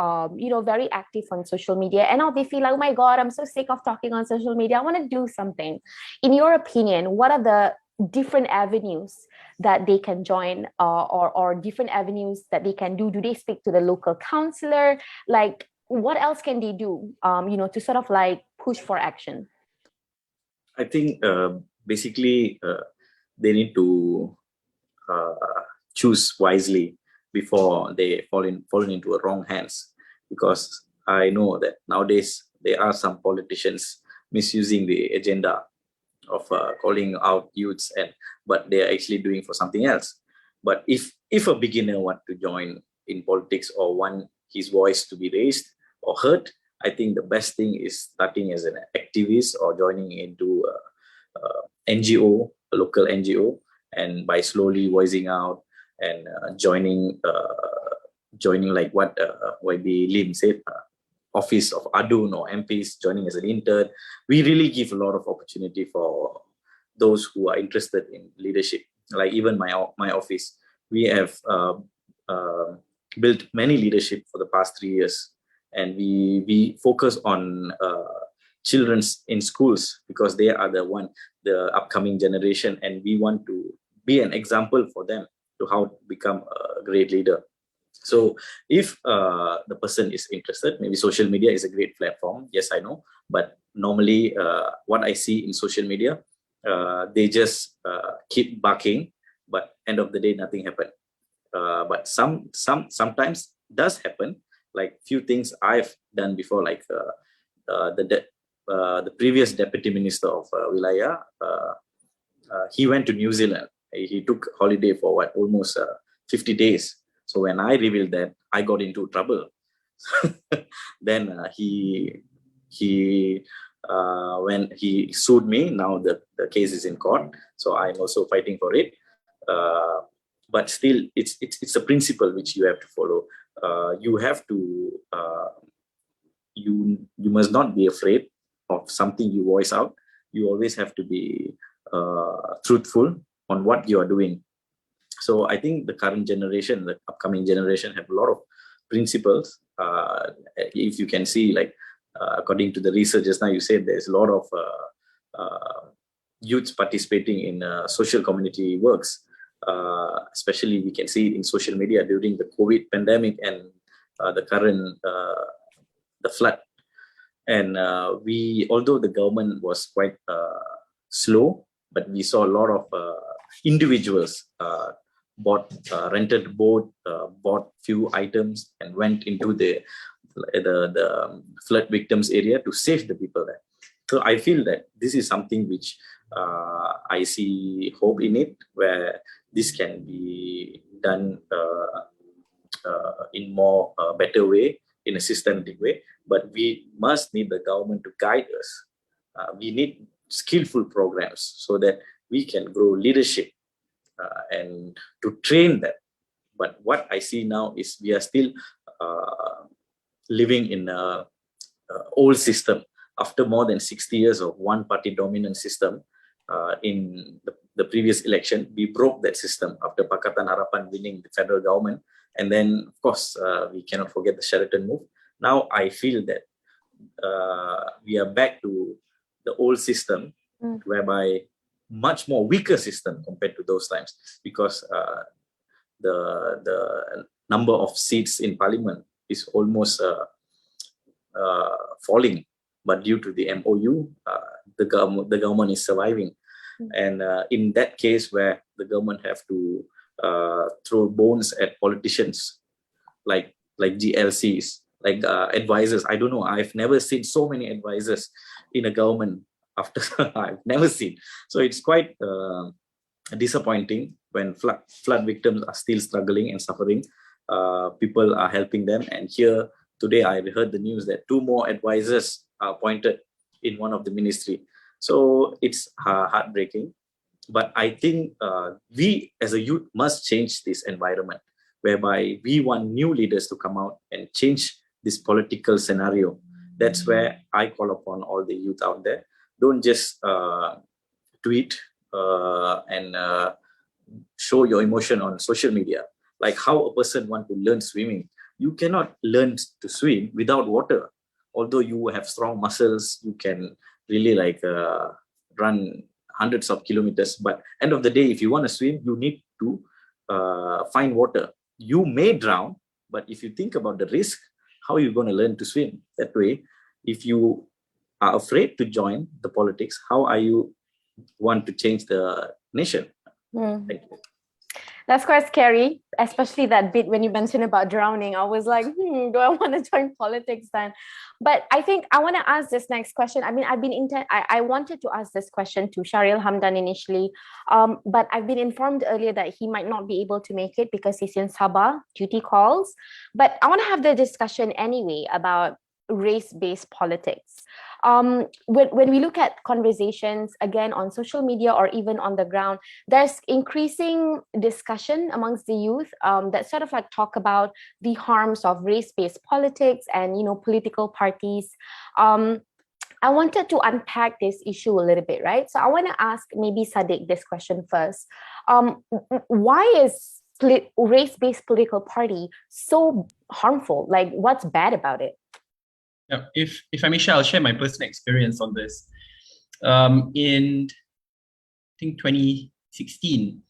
very active on social media, and now they feel like, oh my God, I'm so sick of talking on social media. I want to do something. In your opinion, what are the different avenues that they can join, or different avenues that they can do? Do they speak to the local councillor? Like, what else can they do, to sort of like push for action? I think basically they need to choose wisely before they fall into a wrong hands, because I know that nowadays there are some politicians misusing the agenda of calling out youths, but they are actually doing for something else. But if a beginner want to join in politics or want his voice to be raised or heard, I think the best thing is starting as an activist or joining into a NGO, a local NGO, and by slowly voicing out and joining like what YB Lim said, office of ADUN or MPs, joining as an intern. We really give a lot of opportunity for those who are interested in leadership. Like even my office, we have built many leadership for the past 3 years, and we focus on children in schools, because they are the upcoming generation, and we want to be an example for them to how to become a great leader. So if the person is interested, maybe social media is a great platform. Yes, I know. But normally what I see in social media, they just keep barking, but end of the day, nothing happened. But sometimes does happen. Like few things I've done before, like the previous deputy minister of Wilayah, he went to New Zealand. He took holiday for almost 50 days. So when I revealed that, I got into trouble. Then when he sued me, now the case is in court. So I'm also fighting for it. But still, it's a principle which you have to follow. You have to you must not be afraid of something you voice out. You always have to be truthful on what you are doing. So I think the current generation, the upcoming generation, have a lot of principles. If you can see, like according to the research just now, you said there's a lot of youths participating in social community works. Especially we can see it in social media during the COVID pandemic and the current the flood. And although the government was quite slow, but we saw a lot of individuals rented a boat, bought few items, and went into the flood victims area to save the people there. So I feel that this is something which I see hope in it, where this can be done in more better way, in a systematic way. But we must need the government to guide us. We need skillful programs so that we can grow leadership and to train them. But what I see now is we are still living in an old system. After more than 60 years of one-party dominant system, in the previous election, we broke that system after Pakatan Harapan winning the federal government. And then, of course, we cannot forget the Sheraton move. Now I feel that we are back to the old system, whereby much more weaker system compared to those times, because the number of seats in parliament is almost falling, but due to the MOU, the government is surviving. And in that case, where the government have to throw bones at politicians, like GLCs, like advisors. I don't know. I've never seen so many advisors in a government. After I've never seen. So it's quite disappointing when flood victims are still struggling and suffering. People are helping them, and here today I heard the news that 2 more advisors are appointed in one of the ministry. So it's heartbreaking. But I think we as a youth must change this environment, whereby we want new leaders to come out and change this political scenario. That's where I call upon all the youth out there. Don't just tweet and show your emotion on social media. Like how a person want to learn swimming. You cannot learn to swim without water. Although you have strong muscles, you can really run hundreds of kilometers. But end of the day, if you want to swim, you need to find water. You may drown, but if you think about the risk, how are you going to learn to swim? That way, if you are afraid to join the politics, how are you want to change the nation? Thank you. That's quite scary, especially that bit when you mentioned about drowning. I was like, do I want to join politics then? But I think I want to ask this next question. I mean, I wanted to ask this question to Sharil Hamdan initially, but I've been informed earlier that he might not be able to make it because he's in Sabah, duty calls. But I want to have the discussion anyway about race-based politics. When we look at conversations, again, on social media or even on the ground, there's increasing discussion amongst the youth that sort of talk about the harms of race-based politics and, political parties. I wanted to unpack this issue a little bit, right? So I want to ask maybe Saddiq this question first. Why is race-based political party so harmful? Like, what's bad about it? Yeah, if I may share, I'll share my personal experience on this. In, I think, 2016,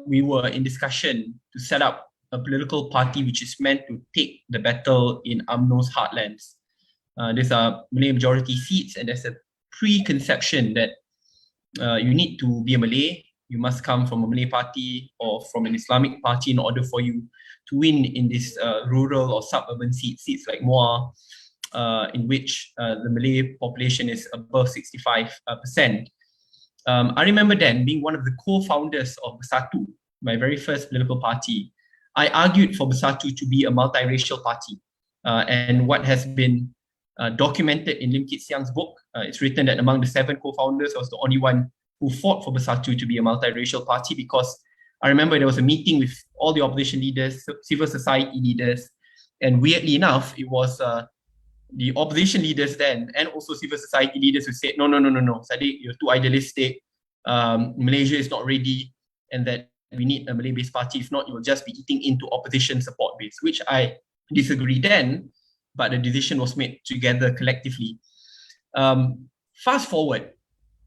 we were in discussion to set up a political party which is meant to take the battle in UMNO's heartlands. These are Malay majority seats, and there's a preconception that you need to be a Malay, you must come from a Malay party or from an Islamic party in order for you to win in this rural or suburban seats like Muar, in which the Malay population is above 65%. I remember then being one of the co-founders of Bersatu, my very first political party. I argued for Bersatu to be a multiracial party. And what has been documented in Lim Kit Siang's book, it's written that among the 7 co-founders, I was the only one who fought for Bersatu to be a multiracial party, because I remember there was a meeting with all the opposition leaders, civil society leaders, and weirdly enough, it was the opposition leaders then and also civil society leaders who said, no, Saddiq, you're too idealistic, Malaysia is not ready, and that we need a Malay-based party. If not, you will just be eating into opposition support base, which I disagree then, but the decision was made together collectively. Fast forward,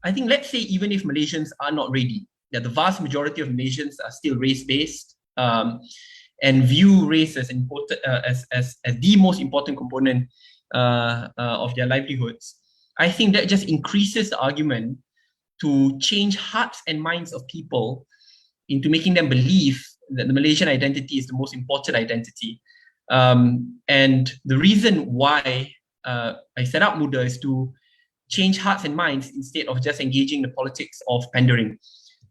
I think, let's say even if Malaysians are not ready, that the vast majority of Malaysians are still race-based and view race as the most important component of their livelihoods. I think that just increases the argument to change hearts and minds of people into making them believe that the Malaysian identity is the most important identity. And the reason why I set up Muda is to change hearts and minds instead of just engaging the politics of pandering.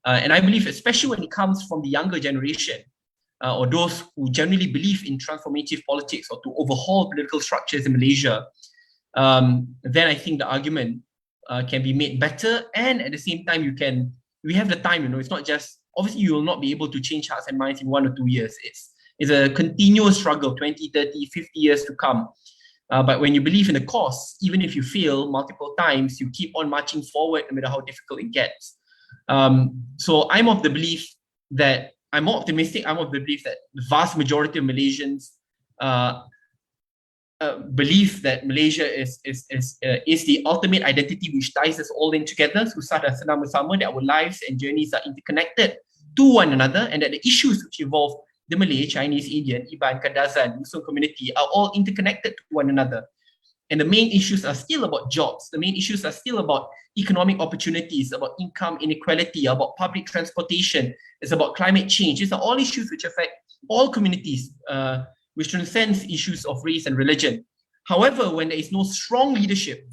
And I believe, especially when it comes from the younger generation, or those who generally believe in transformative politics or to overhaul political structures in Malaysia, then I think the argument can be made better. And at the same time, we have the time, it's not just, obviously you will not be able to change hearts and minds in 1 or 2 years. It's a continuous struggle, 20, 30, 50 years to come. But when you believe in the cause, even if you fail multiple times, you keep on marching forward no matter how difficult it gets. So I'm more optimistic. I'm of the belief that the vast majority of Malaysians belief that Malaysia is the ultimate identity which ties us all in together. Susah dan senang bersama, that our lives and journeys are interconnected to one another, and that the issues which involve the Malay, Chinese, Indian, Iban, Kadazan, Muslim community are all interconnected to one another. And the main issues are still about jobs. The main issues are still about economic opportunities, about income inequality, about public transportation. It's about climate change. These are all issues which affect all communities, which transcends issues of race and religion. However, when there is no strong leadership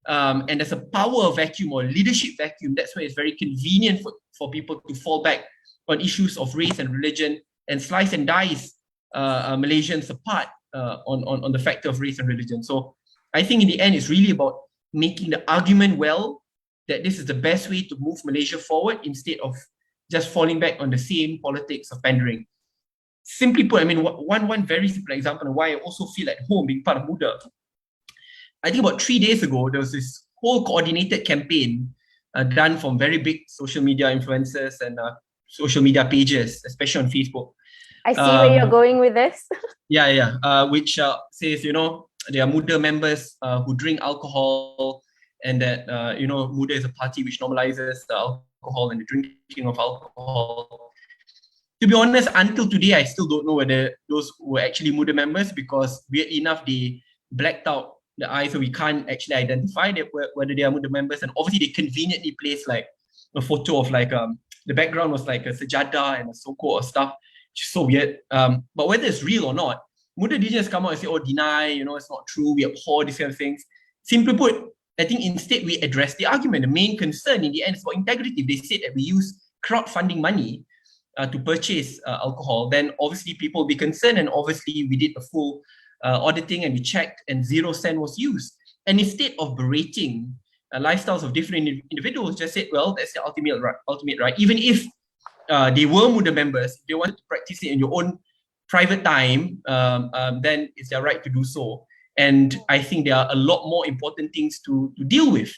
and there's a power vacuum or leadership vacuum, that's where it's very convenient for people to fall back on issues of race and religion and slice and dice Malaysians apart on the factor of race and religion. So I think in the end, it's really about making the argument well that this is the best way to move Malaysia forward instead of just falling back on the same politics of pandering. Simply put, I mean, one very simple example of why I also feel at home being part of Muda. I think about 3 days ago, there was this whole coordinated campaign done from very big social media influencers and social media pages, especially on Facebook. I see where you're going with this. Which says, you know, there are Muda members who drink alcohol, and that, you know, Muda is a party which normalizes the alcohol and the drinking of alcohol. To be honest, until today, I still don't know whether those were actually Muda members, because weirdly enough, they blacked out the eyes, so we can't actually identify whether they are Muda members. And obviously, they conveniently placed like a photo of like the background was like a sajada and a soko or stuff, which is so weird. But whether it's real or not, Muda didn't just come out and say, oh, deny, you know, it's not true, we abhor these kind of things. Simply put, I think instead we address the argument. The main concern in the end is about integrity. They said that we use crowdfunding money to purchase alcohol, then obviously people will be concerned, and obviously we did a full auditing and we checked and 0 cent was used. And instead of berating lifestyles of different individuals, just said, well, that's the ultimate right. Even if they were Muda members, if they wanted to practice it in your own private time, then it's their right to do so. And I think there are a lot more important things to deal with.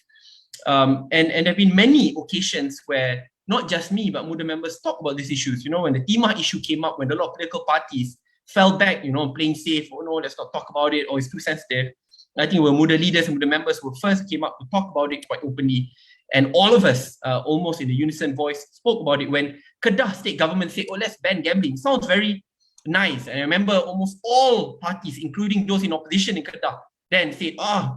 And there have been many occasions where not just me, but Muda members talk about these issues. You know, when the Timah issue came up, when a lot of political parties fell back, you know, playing safe, oh no, let's not talk about it, or it's too sensitive. I think we're Muda leaders and Muda members who first came up to talk about it quite openly. And all of us, almost in a unison voice, spoke about it when Kedah state government said, oh, let's ban gambling. Sounds very nice. And I remember almost all parties, including those in opposition in Kedah, then said,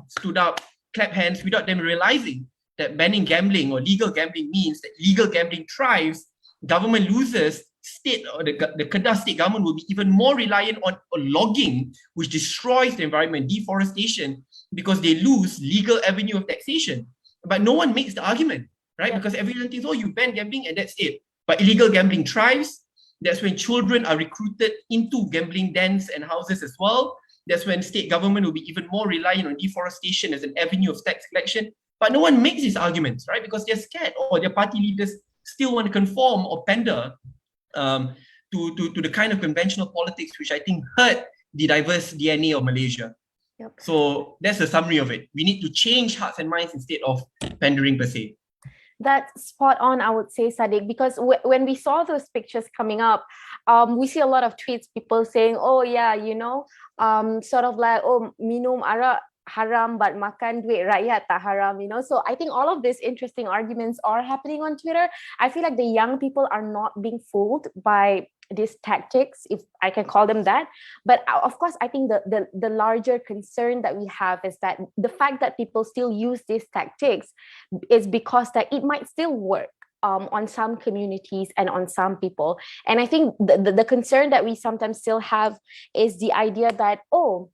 stood up, clap hands, without them realizing that banning gambling or legal gambling means that legal gambling thrives, government loses, state or the Kedah state government will be even more reliant on logging, which destroys the environment, deforestation, because they lose legal avenue of taxation. But no one makes the argument, right? Because everyone thinks, oh, you ban gambling and that's it. But illegal gambling thrives. That's when children are recruited into gambling dens and houses as well. That's when state government will be even more reliant on deforestation as an avenue of tax collection. But no one makes these arguments, right? Because they're scared, or their party leaders still want to conform or pander to the kind of conventional politics which I think hurt the diverse DNA of Malaysia. Yep. So that's the summary of it. We need to change hearts and minds instead of pandering per se. That's spot on, I would say, Saddiq, because when we saw those pictures coming up, we see a lot of tweets, people saying, oh yeah, you know, sort of like, oh, minum arak haram but makan duit rakyat tak haram, you know. So I think all of these interesting arguments are happening on Twitter. I feel like the young people are not being fooled by these tactics, if I can call them that. But of course, I think the larger concern that we have is that the fact that people still use these tactics is because that it might still work on some communities and on some people. And I think the concern that we sometimes still have is the idea that, oh,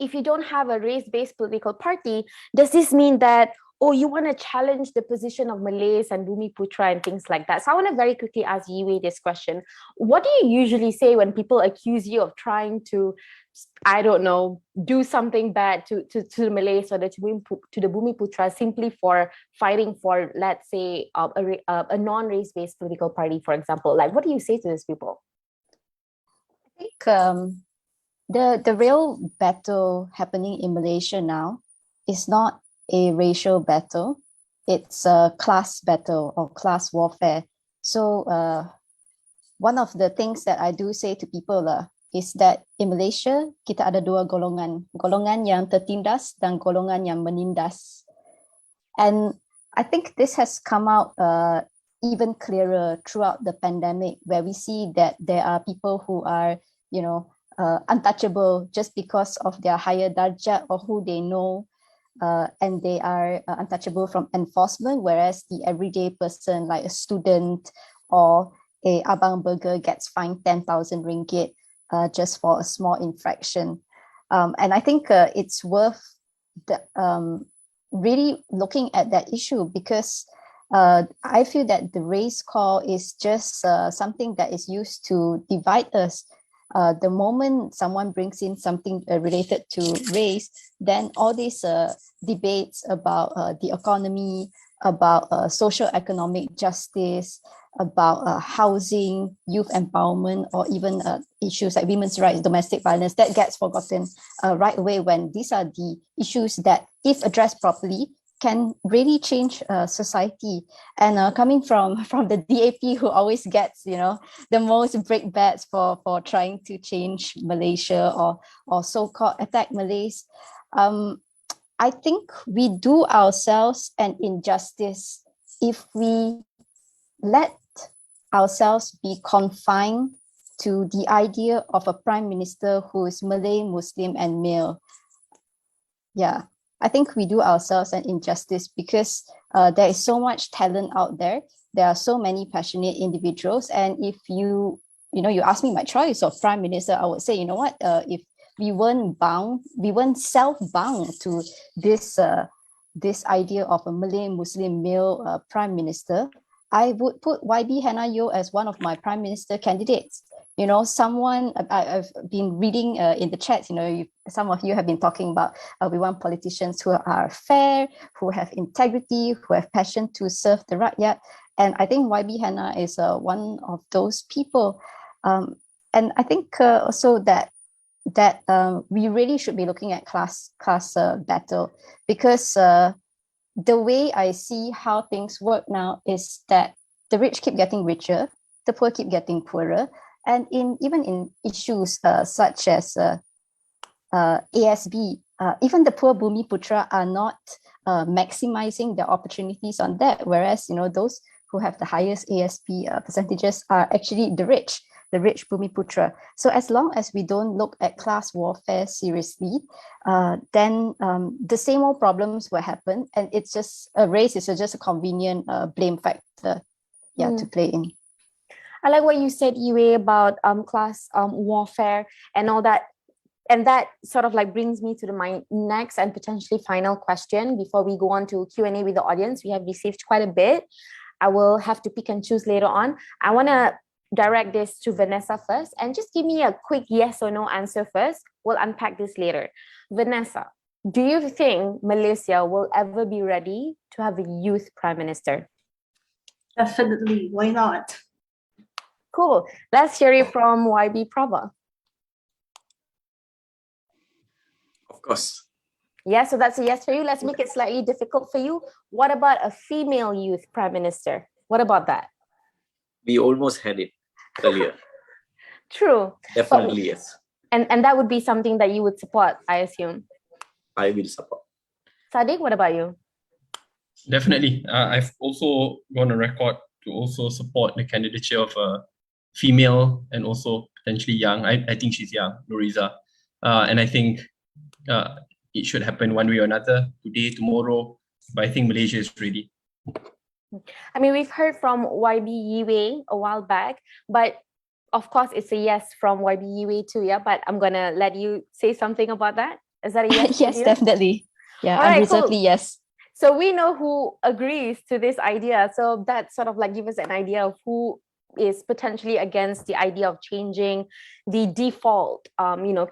if you don't have a race-based political party, does this mean that, oh, you want to challenge the position of Malays and Bumi Putra and things like that? So I want to very quickly ask Yiwei this question. What do you usually say when people accuse you of trying to, I don't know, do something bad to the Malays or to the Bumi Putra simply for fighting for, let's say, a non-race-based political party, for example? Like, what do you say to these people? I think the real battle happening in Malaysia now is not a racial battle, it's a class battle or class warfare. So one of the things that I do say to people, is that in Malaysia, kita ada dua golongan. Golongan yang tertindas dan golongan yang menindas. And I think this has come out even clearer throughout the pandemic, where we see that there are people who are, untouchable just because of their higher darjat or who they know, and they are untouchable from enforcement, whereas the everyday person, like a student or a abang burger, gets fined 10,000 ringgit just for a small infraction. And I think it's worth really looking at that issue, because I feel that the race call is just something that is used to divide us. The moment someone brings in something related to race, then all these debates about the economy, about social economic justice, about housing, youth empowerment, or even issues like women's rights, domestic violence, that gets forgotten right away, when these are the issues that, if addressed properly, can really change society. And coming from the DAP, who always gets, the most brickbats for trying to change Malaysia or so-called attack Malays, I think we do ourselves an injustice if we let ourselves be confined to the idea of a prime minister who is Malay, Muslim, and male. Yeah. I think we do ourselves an injustice, because there is so much talent out there. There are so many passionate individuals. And if you ask me my choice of prime minister, I would say, if we weren't self-bound to this idea of a Malay Muslim male prime minister, I would put YB Hannah Yeoh as one of my prime minister candidates. Someone I've been reading in the chats, some of you have been talking about we want politicians who are fair, who have integrity, who have passion to serve the rakyat. And I think YB Hannah is one of those people. And I think also that we really should be looking at class battle, because the way I see how things work now is that the rich keep getting richer, the poor keep getting poorer. And even in issues such as ASB, even the poor Bumi Putra are not maximizing their opportunities on that, whereas those who have the highest ASB percentages are actually the rich Bumi Putra. So as long as we don't look at class warfare seriously, then the same old problems will happen, and it's just race is just a convenient blame factor, to play in. I like what you said, Yue, about class warfare and all that. And that sort of brings me to my next and potentially final question before we go on to Q&A with the audience. We have received quite a bit. I will have to pick and choose later on. I want to direct this to Vanessa first, and just give me a quick yes or no answer first. We'll unpack this later. Vanessa, do you think Malaysia will ever be ready to have a youth prime minister? Definitely. Why not? Cool. Let's hear it from YB Prabha. Of course. Yeah, so that's a yes for you. Let's make it slightly difficult for you. What about a female youth prime minister? What about that? We almost had it earlier. True. Definitely, yes. And that would be something that you would support, I assume. I will support. Saddiq, what about you? Definitely. I've also gone on record to also support the candidature of a female and also potentially young. I think she's young, Nuriza. And I think it should happen one way or another, today, tomorrow. But I think Malaysia is ready. I mean, we've heard from YB Yiwei a while back, but of course, it's a yes from YB Yiwei too, yeah? But I'm going to let you say something about that. Is that a yes? Yes, definitely. Yeah, unreservedly, cool. Yes. So we know who agrees to this idea. So that sort of gives us an idea of who is potentially against the idea of changing the default,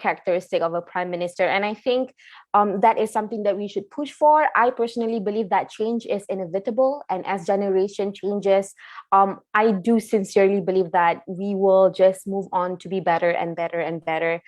characteristic of a prime minister. And I think that is something that we should push for. I personally believe that change is inevitable. And as generation changes, I do sincerely believe that we will just move on to be better and better and better.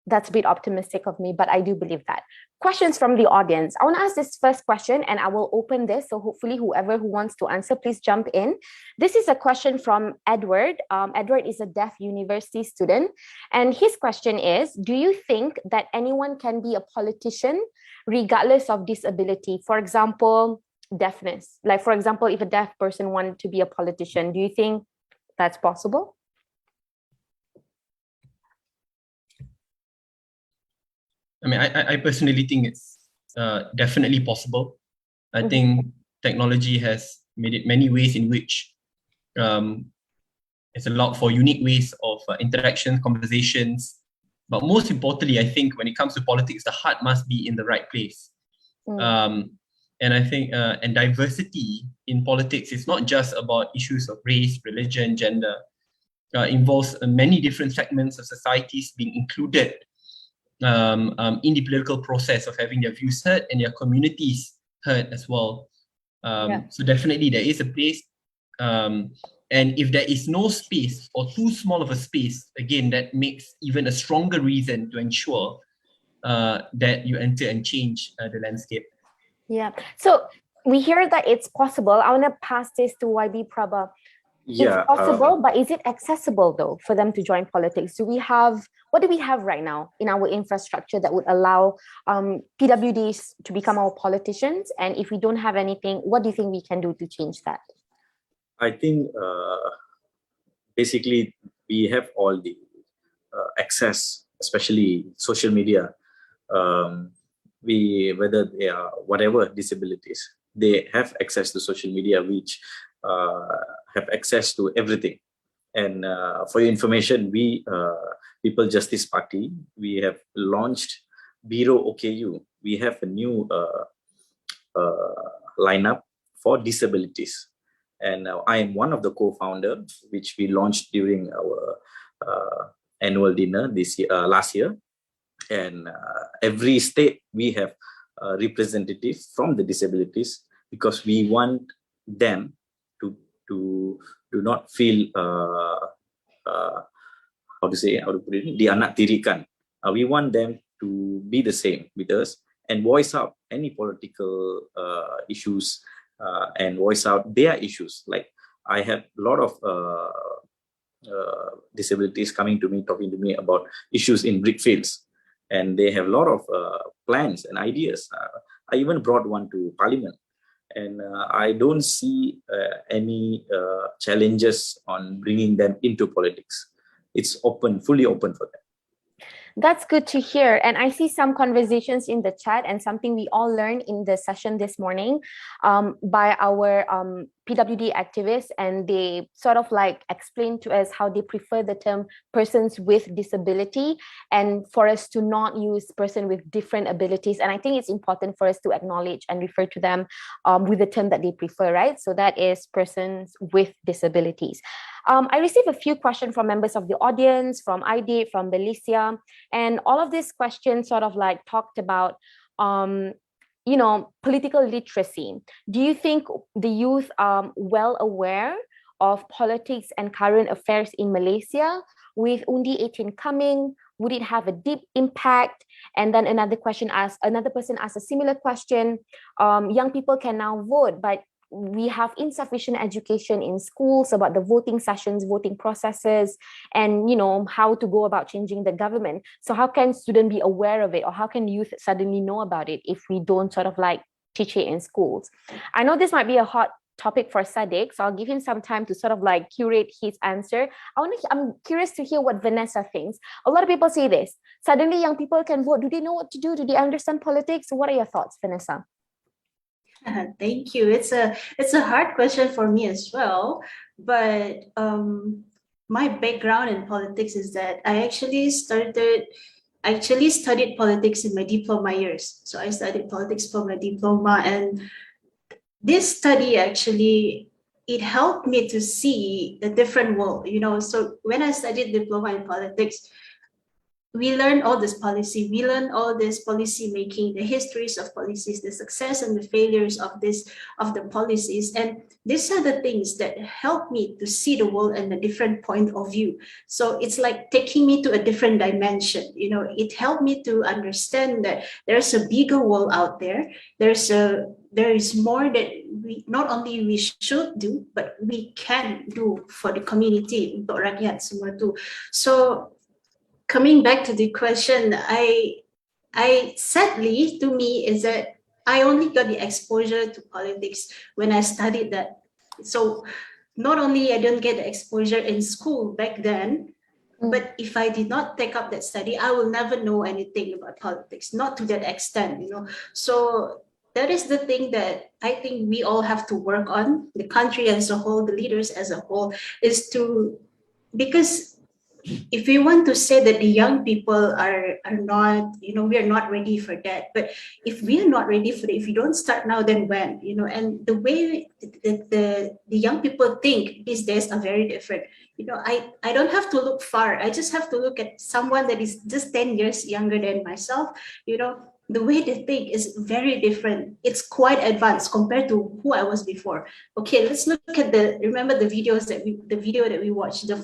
that's a bit optimistic of me, but I do believe that. Questions from the audience. I want to ask this first question and I will open this. So hopefully whoever who wants to answer, please jump in. This is a question from Edward. Edward is a deaf university student. And his question is, do you think that anyone can be a politician regardless of disability? For example, deafness. Like for example, if a deaf person wanted to be a politician, do you think that's possible? I mean, I personally think it's definitely possible. I think technology has made it many ways in which it's allowed for unique ways of interaction, conversations. But most importantly, I think when it comes to politics, the heart must be in the right place. And I think and diversity in politics is not just about issues of race, religion, gender. Involves many different segments of societies being included in the political process of having their views heard and their communities heard as well. So definitely there is a place, and if there is no space or too small of a space, again, that makes even a stronger reason to ensure that you enter and change the landscape. Yeah, so we hear that it's possible. I want to pass this to YB Prabha. Yeah, it's possible, but is it accessible though for them to join politics? What do we have right now in our infrastructure that would allow PWDs to become our politicians? And if we don't have anything, what do you think we can do to change that? I think basically we have all the access, especially social media. Whether they are whatever disabilities, they have access to social media, which have access to everything. And for your information, we People Justice Party, we have launched Biro OKU. We have a new lineup for disabilities, and I am one of the co-founders, which we launched during our annual dinner last year. And every state we have a representative from the disabilities, because we want them to do not feel how to put it, dianaktirikan. We want them to be the same with us and voice out any political issues and voice out their issues. Like I had a lot of disabilities coming to me, talking to me about issues in brick fields, and they have a lot of plans and ideas. I even brought one to Parliament. And I don't see any challenges on bringing them into politics. It's open, fully open for them. That's good to hear. And I see some conversations in the chat and something we all learned in the session this morning by our PWD activists, and they sort of like explained to us how they prefer the term persons with disability and for us to not use person with different abilities. And I think it's important for us to acknowledge and refer to them with the term that they prefer, right? So that is persons with disabilities. I received a few questions from members of the audience, from ID, from Malaysia, and all of these questions sort of like talked about political literacy. Do you think the youth are well aware of politics and current affairs in Malaysia? With Undi 18 coming, would it have a deep impact? And then another person asked a similar question. Young people can now vote, but we have insufficient education in schools about the voting sessions, voting processes, and how to go about changing the government. So how can students be aware of it, or how can youth suddenly know about it if we don't sort of like teach it in schools? I know this might be a hot topic for Saddiq, so I'll give him some time to sort of like curate his answer. I'm curious to hear what Vanessa thinks. A lot of people say this: suddenly young people can vote. Do they know what to do? Do they understand politics? What are your thoughts, Vanessa? Thank you. It's a hard question for me as well, but my background in politics is that I actually studied politics in my diploma years. So I studied politics for my diploma, and this study actually, it helped me to see the different world. So when I studied diploma in politics, we learn all this policy, we learn all this policy making, the histories of policies, the success and the failures of the policies. And these are the things that help me to see the world in a different point of view. So it's like taking me to a different dimension. You know, it helped me to understand that there's a bigger world out there. There is more that we not only we should do, but we can do for the community, untuk rakyat semua tu. So coming back to the question, I sadly to me is that I only got the exposure to politics when I studied that. So not only I don't get the exposure in school back then, but if I did not take up that study, I will never know anything about politics, not to that extent, you know. So that is the thing that I think we all have to work on, the country as a whole, the leaders as a whole, is to, because if we want to say that the young people are not, you know, we are not ready for that. But if we are not ready for it, if we don't start now, then when, you know? And the way the young people think these days are very different. You know, I don't have to look far. I just have to look at someone that is just 10 years younger than myself. You know, the way they think is very different. It's quite advanced compared to who I was before. Okay, let's look at remember the video that we watched, the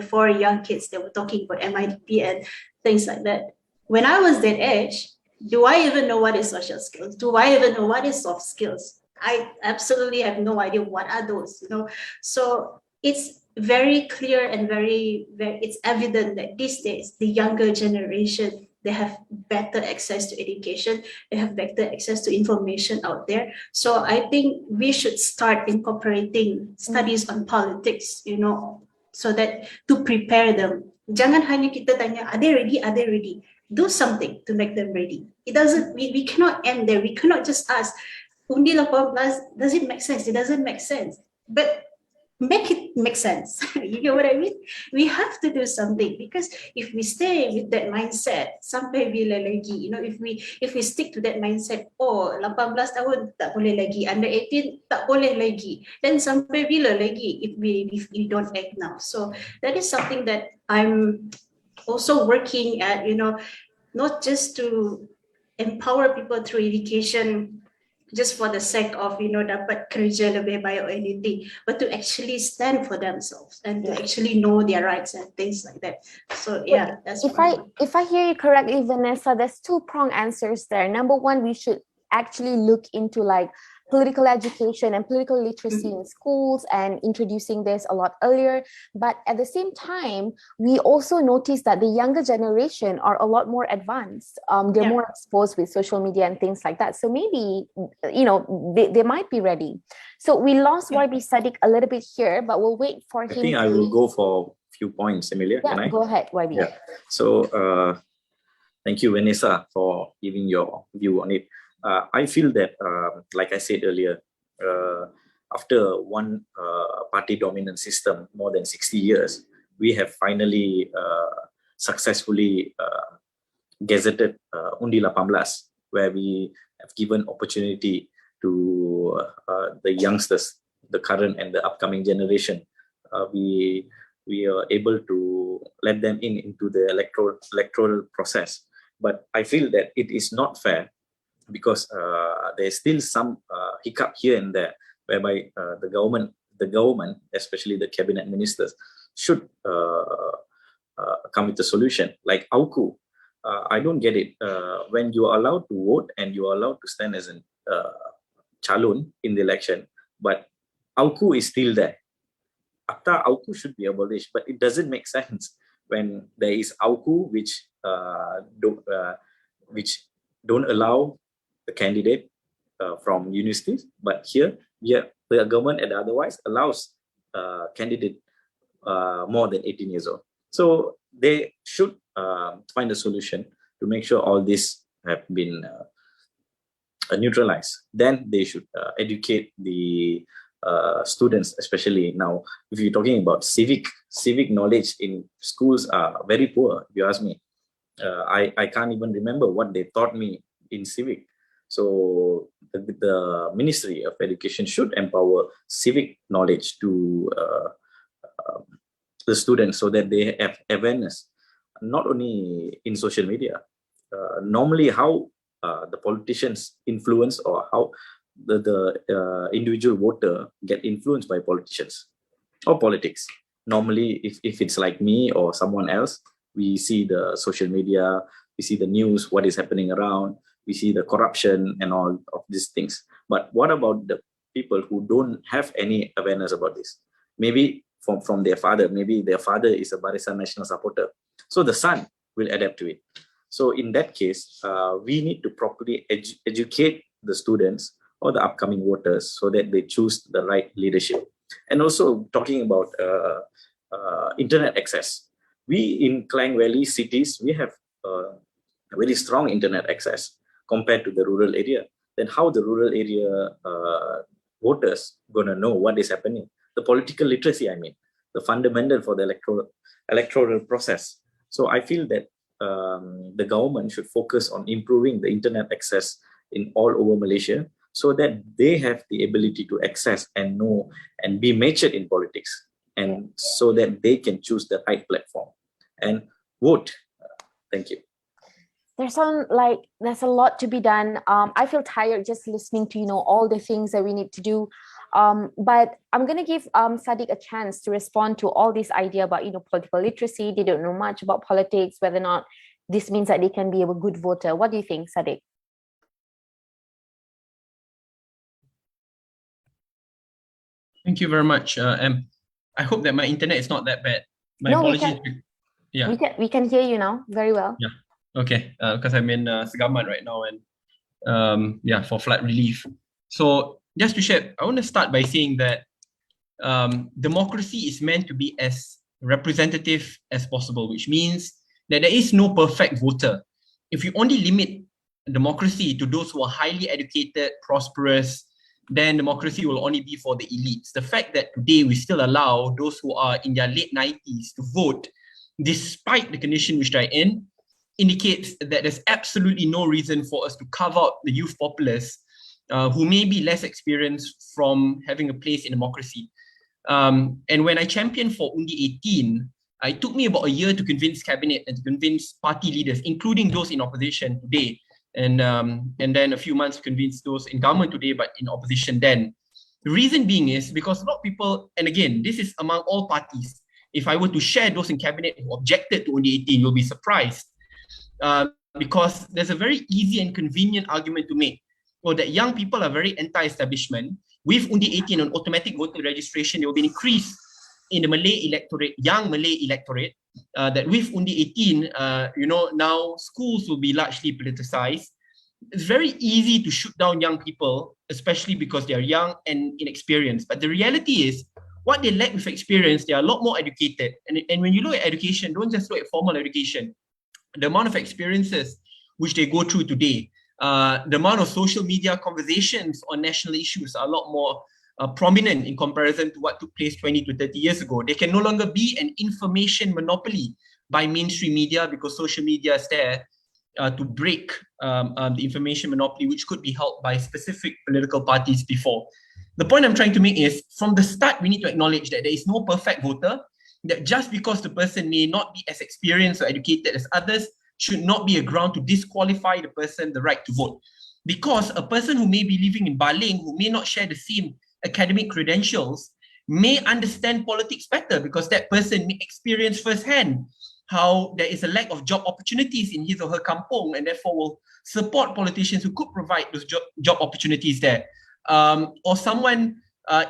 four young kids that were talking about MIDP and things like that. When I was that age, do I even know what is social skills? Do I even know what is soft skills? I absolutely have no idea what are those, you know. So it's very clear and very, it's evident that these days, the younger generation, they have better access to education, they have better access to information out there. So I think we should start incorporating studies on politics, you know, so that to prepare them. Jangan hanya kita tanya, are they ready? Are they ready? Do something to make them ready. It doesn't, we cannot end there. We cannot just ask, undi 18, does it make sense? It doesn't make sense. But make it make sense. You know what I mean? We have to do something, because if we stay with that mindset, sampai bila lagi, you know, if we stick to that mindset, oh 18 tahun tak boleh lagi, under 18 tak boleh lagi, then sampai bila lagi if we don't act now. So that is something that I'm also working at, you know, not just to empower people through education just for the sake of, you know, dapat kerja lebih baik or anything, but to actually stand for themselves and to actually know their rights and things like that. So yeah, that's if I hear you correctly, Vanessa, there's two-pronged answers there. Number one, we should actually look into like political education and political literacy in schools and introducing this a lot earlier. But at the same time, we also notice that the younger generation are a lot more advanced. They're more exposed with social media and things like that. So maybe, you know, they might be ready. So we lost YB Saddiq a little bit here, but we'll wait for him. I think I will go for a few points, Emellia. Yeah, Can I? go ahead, YB. Yeah. So thank you, Vanessa, for giving your view on it. I feel that, like I said earlier, after one party dominant system, more than 60 years, we have finally successfully gazetted Undi 18, where we have given opportunity to the youngsters, the current and the upcoming generation. We are able to let them into the electoral process. But I feel that it is not fair, because there's still some hiccup here and there, whereby the government, especially the cabinet ministers, should come with a solution. Like AUKU, I don't get it. When you are allowed to vote and you are allowed to stand as a calon in the election, but AUKU is still there. Akta AUKU should be abolished, but it doesn't make sense when there is AUKU which don't allow the candidate from universities, but here the government and otherwise allows candidate more than 18 years old. So they should find a solution to make sure all this have been neutralized. Then they should educate the students, especially now. If you're talking about civic knowledge in schools are very poor, if you ask me. I can't even remember what they taught me in civic. So the Ministry of Education should empower civic knowledge to the students so that they have awareness. not only in social media. Normally, how the politicians influence, or how the individual voter get influenced by politicians or politics. Normally, if it's like me or someone else, we see the social media, we see the news, what is happening around, we see the corruption and all of these things. But what about the people who don't have any awareness about this? Maybe from their father, maybe their father is a Barisan Nasional supporter, so the son will adapt to it. So in that case, we need to properly educate the students or the upcoming voters so that they choose the right leadership. And also talking about internet access. We in Klang Valley cities, we have very strong internet access compared to the rural area. Then how the rural area voters gonna know what is happening? The political literacy, I mean, the fundamental for the electoral process. So I feel that the government should focus on improving the internet access in all over Malaysia, so that they have the ability to access and know and be matured in politics, and so that they can choose the right platform and vote. Thank you. There's a lot to be done. I feel tired just listening to all the things that we need to do. But I'm gonna give Saddiq a chance to respond to all this idea about political literacy. They don't know much about politics, whether or not this means that they can be a good voter. What do you think, Saddiq? Thank you very much. I hope that my internet is not that bad. My apologies. Yeah. We can hear you now very well. Yeah. Okay. Because I'm in Segamat right now, and for flood relief. So just to share, I want to start by saying that democracy is meant to be as representative as possible, which means that there is no perfect voter. If you only limit democracy to those who are highly educated, prosperous, then democracy will only be for the elites. The fact that today we still allow those who are in their late 90s to vote, despite the condition which they're in, indicates that there's absolutely no reason for us to carve out the youth populace who may be less experienced from having a place in democracy. And when I championed for Undi 18, it took me about a year to convince cabinet and to convince party leaders, including those in opposition today, and then a few months to convince those in government today but in opposition then. The reason being is because a lot of people, and again, this is among all parties, if I were to share those in cabinet who objected to Undi 18, you'll be surprised. Because there's a very easy and convenient argument to make, that young people are very anti-establishment. With Undi 18 on automatic voter registration, there will be an increase in the Malay electorate, young Malay electorate, that with Undi 18, now schools will be largely politicized. It's very easy to shoot down young people, especially because they are young and inexperienced. But the reality is, what they lack with experience, they are a lot more educated. And when you look at education, don't just look at formal education. The amount of experiences which they go through today, the amount of social media conversations on national issues are a lot more prominent in comparison to what took place 20 to 30 years ago. There can no longer be an information monopoly by mainstream media because social media is there to break the information monopoly which could be held by specific political parties before. The point I'm trying to make is, from the start, we need to acknowledge that there is no perfect voter, that just because the person may not be as experienced or educated as others should not be a ground to disqualify the person the right to vote. Because a person who may be living in Baling, who may not share the same academic credentials, may understand politics better because that person may experience firsthand how there is a lack of job opportunities in his or her kampung, and therefore will support politicians who could provide those job opportunities there. Or someone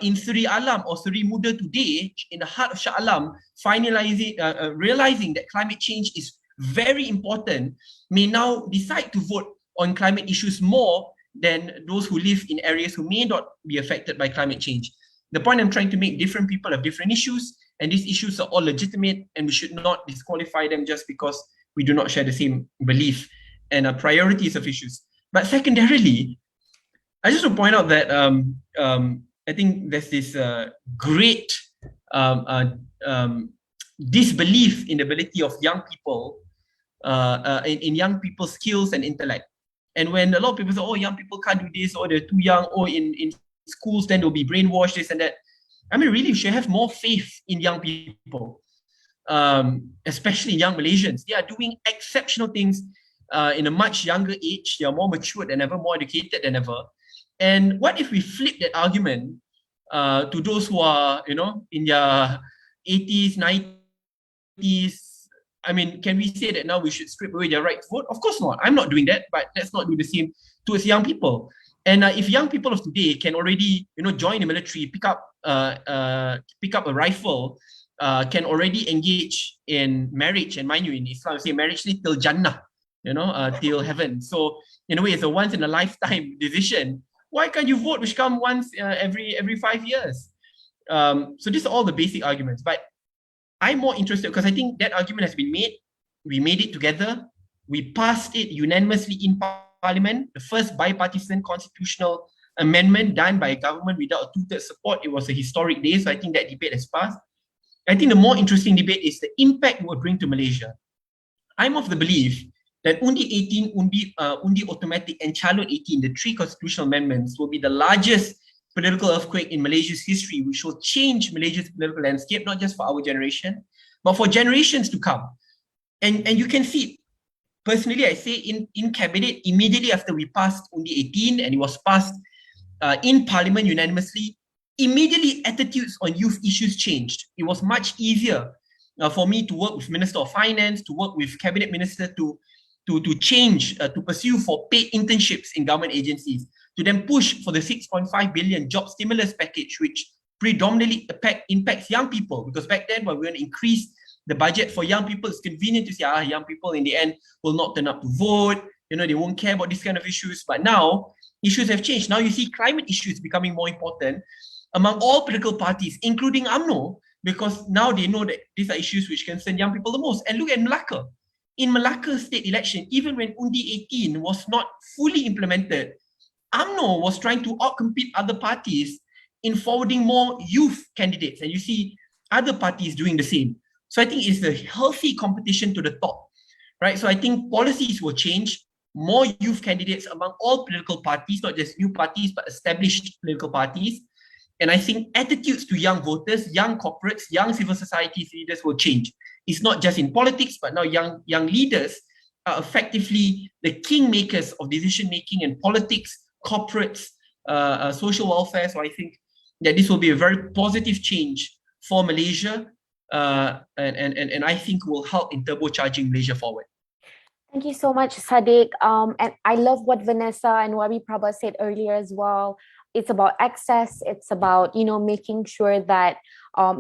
in Sri Alam or Sri Muda today, in the heart of Shah Alam, realizing that climate change is very important, may now decide to vote on climate issues more than those who live in areas who may not be affected by climate change. The point I'm trying to make, different people have different issues, and these issues are all legitimate, and we should not disqualify them just because we do not share the same belief and priorities of issues. But secondarily, I just want to point out that I think there's this great disbelief in the ability of young people, in young people's skills and intellect. And when a lot of people say, oh, young people can't do this, or they're too young, or in schools, then they'll be brainwashed, this and that. I mean, really, we should have more faith in young people. especially young Malaysians. They are doing exceptional things in a much younger age. They are more mature than ever, more educated than ever. And what if we flip that argument to those who are, in their 80s, 90s? I mean, can we say that now we should strip away their right to vote? Of course not. I'm not doing that, but let's not do the same towards young people. And if young people of today can already, join the military, pick up a rifle, can already engage in marriage, and mind you, in Islam, say marriage till Jannah, till heaven. So in a way, it's a once in a lifetime decision. Why can't you vote, which come once every 5 years? So these are all the basic arguments. But I'm more interested because I think that argument has been made. We made it together. We passed it unanimously in Parliament. The first bipartisan constitutional amendment done by a government without a two-thirds support. It was a historic day. So I think that debate has passed. I think the more interesting debate is the impact it will bring to Malaysia. I'm of the belief that Undi 18, Undi Automatic, and Calon 18, the three constitutional amendments, will be the largest political earthquake in Malaysia's history, which will change Malaysia's political landscape, not just for our generation, but for generations to come. And you can see, personally, I say in Cabinet, immediately after we passed Undi 18, and it was passed in Parliament unanimously, immediately attitudes on youth issues changed. It was much easier for me to work with Minister of Finance, to work with Cabinet Minister to change, to pursue for paid internships in government agencies, to then push for the 6.5 billion job stimulus package, which predominantly impacts young people. Because back then, when we want to increase the budget for young people, it's convenient to say, young people in the end will not turn up to vote, they won't care about these kind of issues. But now, issues have changed. Now you see climate issues becoming more important among all political parties, including UMNO, because now they know that these are issues which concern young people the most. And look at Malacca. In Malacca state election, even when Undi 18 was not fully implemented, UMNO was trying to outcompete other parties in forwarding more youth candidates. And you see other parties doing the same. So I think it's a healthy competition to the top, right? So I think policies will change, more youth candidates among all political parties, not just new parties, but established political parties. And I think attitudes to young voters, young corporates, young civil society leaders will change. It's not just in politics, but now young leaders are effectively the kingmakers of decision-making in politics, corporates, social welfare. So I think that this will be a very positive change for Malaysia, and I think will help in turbocharging Malaysia forward. Thank you so much, Saddiq. And I love what Vanessa and Wabi Prabha said earlier as well. It's about access. It's about, making sure that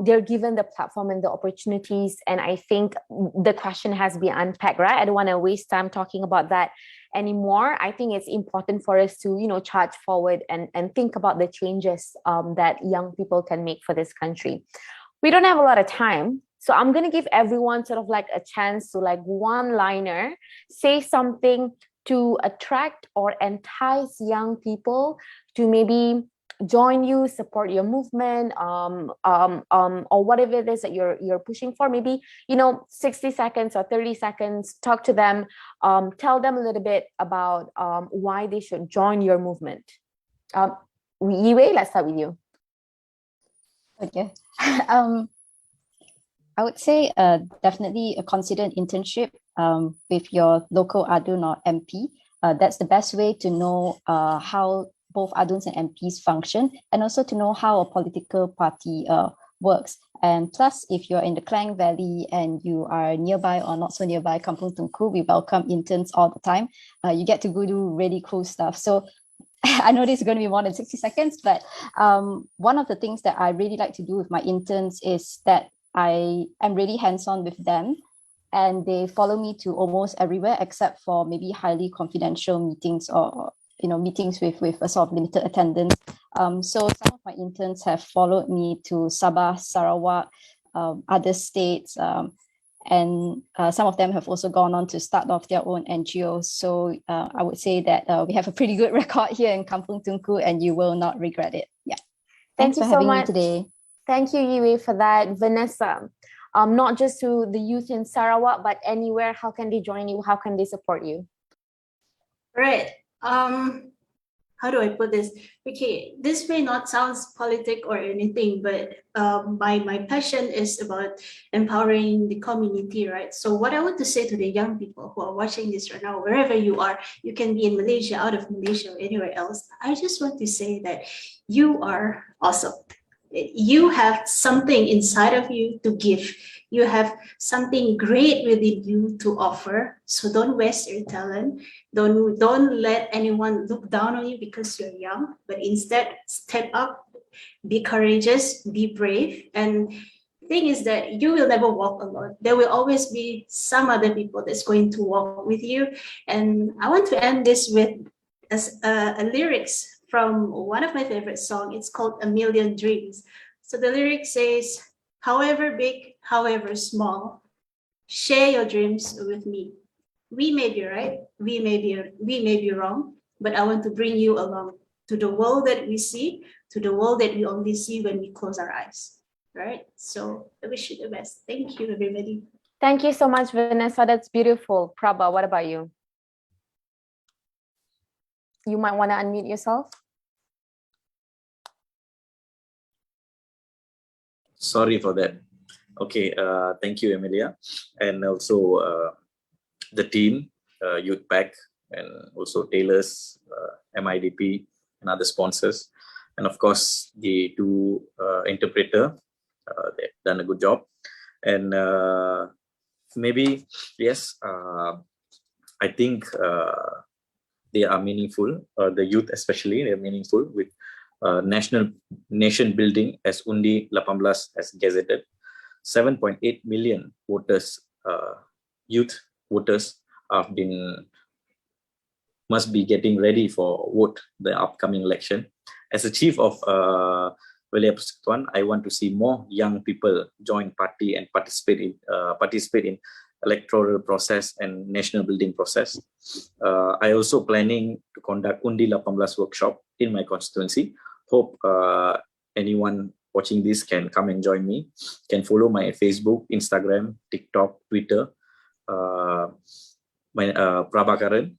they're given the platform and the opportunities. And I think the question has been unpacked, right? I don't want to waste time talking about that anymore. I think it's important for us to, charge forward and think about the changes that young people can make for this country. We don't have a lot of time. So I'm going to give everyone sort of like a chance to one-liner, say something to attract or entice young people to maybe join you, support your movement, or whatever it is that you're pushing for. Maybe 60 seconds or 30 seconds. Talk to them, tell them a little bit about why they should join your movement. Yiwei, let's start with you. Okay. I would say definitely consider an internship with your local ADUN or MP. That's the best way to know how both ADUNs and MPs function, and also to know how a political party works. And plus, if you're in the Klang Valley and you are nearby or not so nearby Kampung Tunku, we welcome interns all the time. You get to go do really cool stuff. So I know this is going to be more than 60 seconds, but one of the things that I really like to do with my interns is that I am really hands-on with them, and they follow me to almost everywhere except for maybe highly confidential meetings or meetings with a sort of limited attendance. So some of my interns have followed me to Sabah, Sarawak, other states, and some of them have also gone on to start off their own NGOs. So I would say that we have a pretty good record here in Kampung Tunku, and you will not regret it. Yeah. Thanks you for so having much me today. Thank you, Yiwei, for that. Vanessa, not just to the youth in Sarawak, but anywhere, how can they join you? How can they support you? Right. how do I put this? Okay, this may not sound politic or anything, but my passion is about empowering the community, right? So what I want to say to the young people who are watching this right now, wherever you are, you can be in Malaysia, out of Malaysia, or anywhere else. I just want to say that you are awesome. You have something inside of you to give. You have something great within you to offer. So don't waste your talent. Don't let anyone look down on you because you're young, but instead step up, be courageous, be brave. And the thing is that you will never walk alone. There will always be some other people that's going to walk with you. And I want to end this with a lyrics from one of my favorite songs. It's called A Million Dreams. So the lyric says, however big, however small, share your dreams with me. We may be right, we may be wrong, but I want to bring you along to the world that we see, to the world that we only see when we close our eyes. Right? So I wish you the best. Thank you, everybody. Thank you so much, Vanessa. That's beautiful. Prabha, what about you? You might want to unmute yourself. Sorry for that. Okay, thank you, Emellia, and also the team, Youth PACT, and also Taylor's, MIDP, and other sponsors, and of course the two interpreter. They've done a good job, and maybe yes, I think they are meaningful. The youth, especially, they are meaningful with nation building, as Undi 18 has gazetted. 7.8 million voters, youth voters, must be getting ready for vote the upcoming election. As a chief of Wilayah Persekutuan, I want to see more young people join party and participate in electoral process and national building process. I also planning to conduct Undi 18 workshop in my constituency. Hope anyone watching this can come and join me. Can follow my Facebook, Instagram, TikTok, Twitter, my Prabakaran.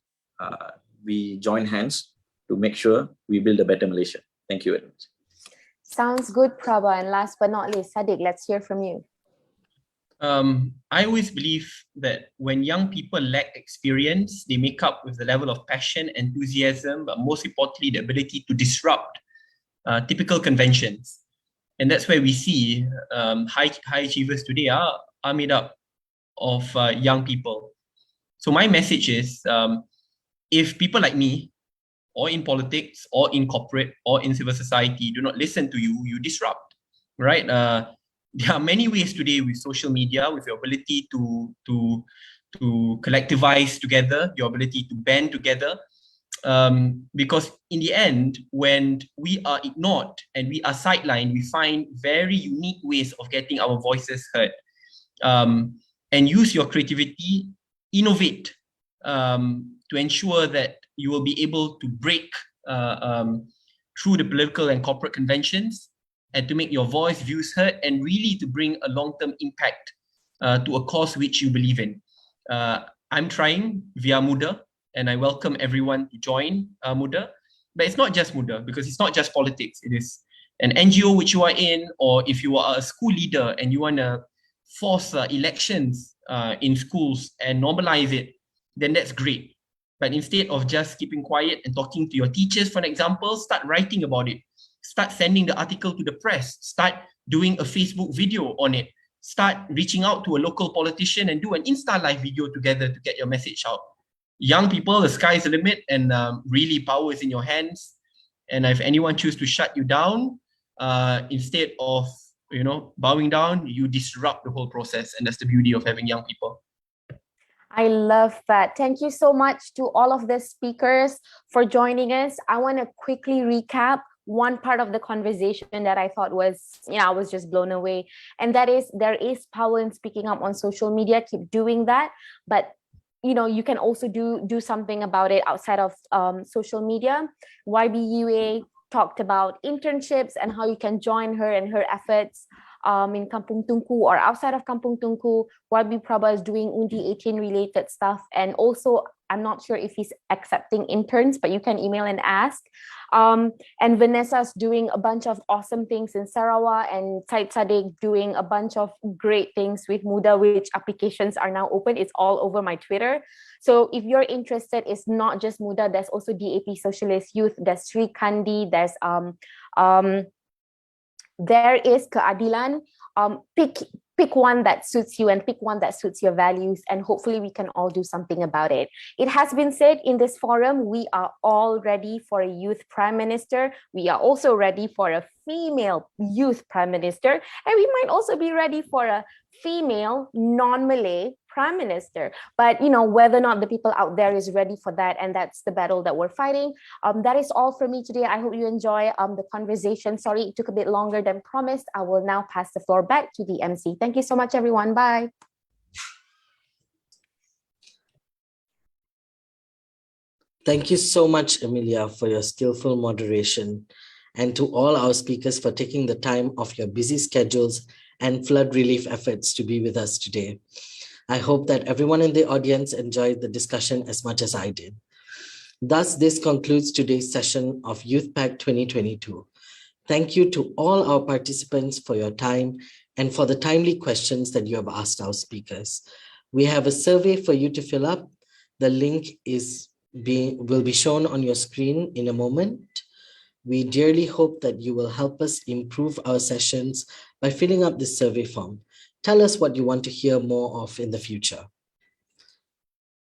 We join hands to make sure we build a better Malaysia. Thank you very much. Sounds good, Prabha. And last but not least, Saddiq, let's hear from you. I always believe that when young people lack experience, they make up with the level of passion, enthusiasm, but most importantly, the ability to disrupt typical conventions. And that's where we see high achievers today are made up of young people. So my message is, if people like me, or in politics, or in corporate, or in civil society, do not listen to you, you disrupt, right? There are many ways today with social media, with your ability to collectivize together, your ability to band together. Because in the end, when we are ignored and we are sidelined, we find very unique ways of getting our voices heard. And use your creativity, innovate to ensure that you will be able to break through the political and corporate conventions and to make your voice, views heard, and really to bring a long-term impact to a cause which you believe in. I'm trying via Muda, and I welcome everyone to join Muda. But it's not just Muda, because it's not just politics. It is an NGO which you are in, or if you are a school leader and you want to force elections in schools and normalize it, then that's great. But instead of just keeping quiet and talking to your teachers, for example, start writing about it. Start sending the article to the press. Start doing a Facebook video on it. Start reaching out to a local politician and do an Insta Live video together to get your message out. Young people, the sky is the limit, and really power is in your hands. And if anyone chooses to shut you down, instead of bowing down, you disrupt the whole process. And that's the beauty of having young people. I love that. Thank you so much to all of the speakers for joining us. I want to quickly recap one part of the conversation that I thought was, I was just blown away. And that is, there is power in speaking up on social media. Keep doing that. But you can also do something about it outside of social media. YBUA talked about internships and how you can join her and her efforts in Kampung Tunku or outside of Kampung Tunku. YB Prabha is doing Undi 18 related stuff. And also I'm not sure if he's accepting interns, but you can email and ask. And Vanessa's doing a bunch of awesome things in Sarawak, and Saddiq doing a bunch of great things with Muda, which applications are now open. It's all over my Twitter. So if you're interested, it's not just Muda, there's also DAP Socialist Youth, there's Srikandi, there is Keadilan. Pick one that suits you and pick one that suits your values, and hopefully we can all do something about it. It has been said in this forum, we are all ready for a youth prime minister. We are also ready for a female youth prime minister, and we might also be ready for a female non-Malay prime minister. But whether or not the people out there is ready for that, and that's the battle that we're fighting. That is all for me today. I hope you enjoy the conversation. Sorry it took a bit longer than promised. I will now pass the floor back to the MC. Thank you so much, everyone. Bye. Thank you so much, Emellia, for your skillful moderation, and to all our speakers for taking the time off your busy schedules and flood relief efforts to be with us today. I hope that everyone in the audience enjoyed the discussion as much as I did. Thus, this concludes today's session of Youth Pact 2022. Thank you to all our participants for your time and for the timely questions that you have asked our speakers. We have a survey for you to fill up. The link will be shown on your screen in a moment. We dearly hope that you will help us improve our sessions by filling up this survey form. Tell us what you want to hear more of in the future.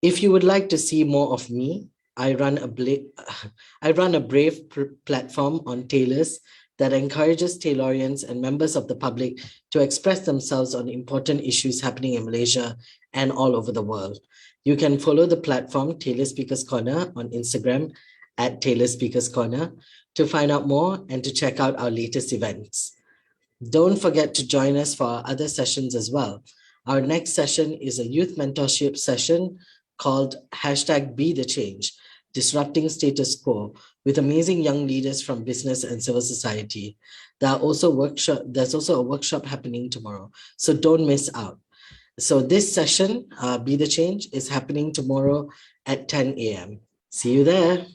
If you would like to see more of me, I run a brave platform on Tailors that encourages Tailorians and members of the public to express themselves on important issues happening in Malaysia and all over the world. You can follow the platform Tailor Speakers Corner on Instagram at Tailor Speakers Corner to find out more and to check out our latest events. Don't forget to join us for our other sessions as well. Our next session is a youth mentorship session called #BeTheChange, Disrupting Status Quo, with amazing young leaders from business and civil society. There's also a workshop happening tomorrow, so don't miss out. So this session, Be the Change, is happening tomorrow at 10 a.m. See you there.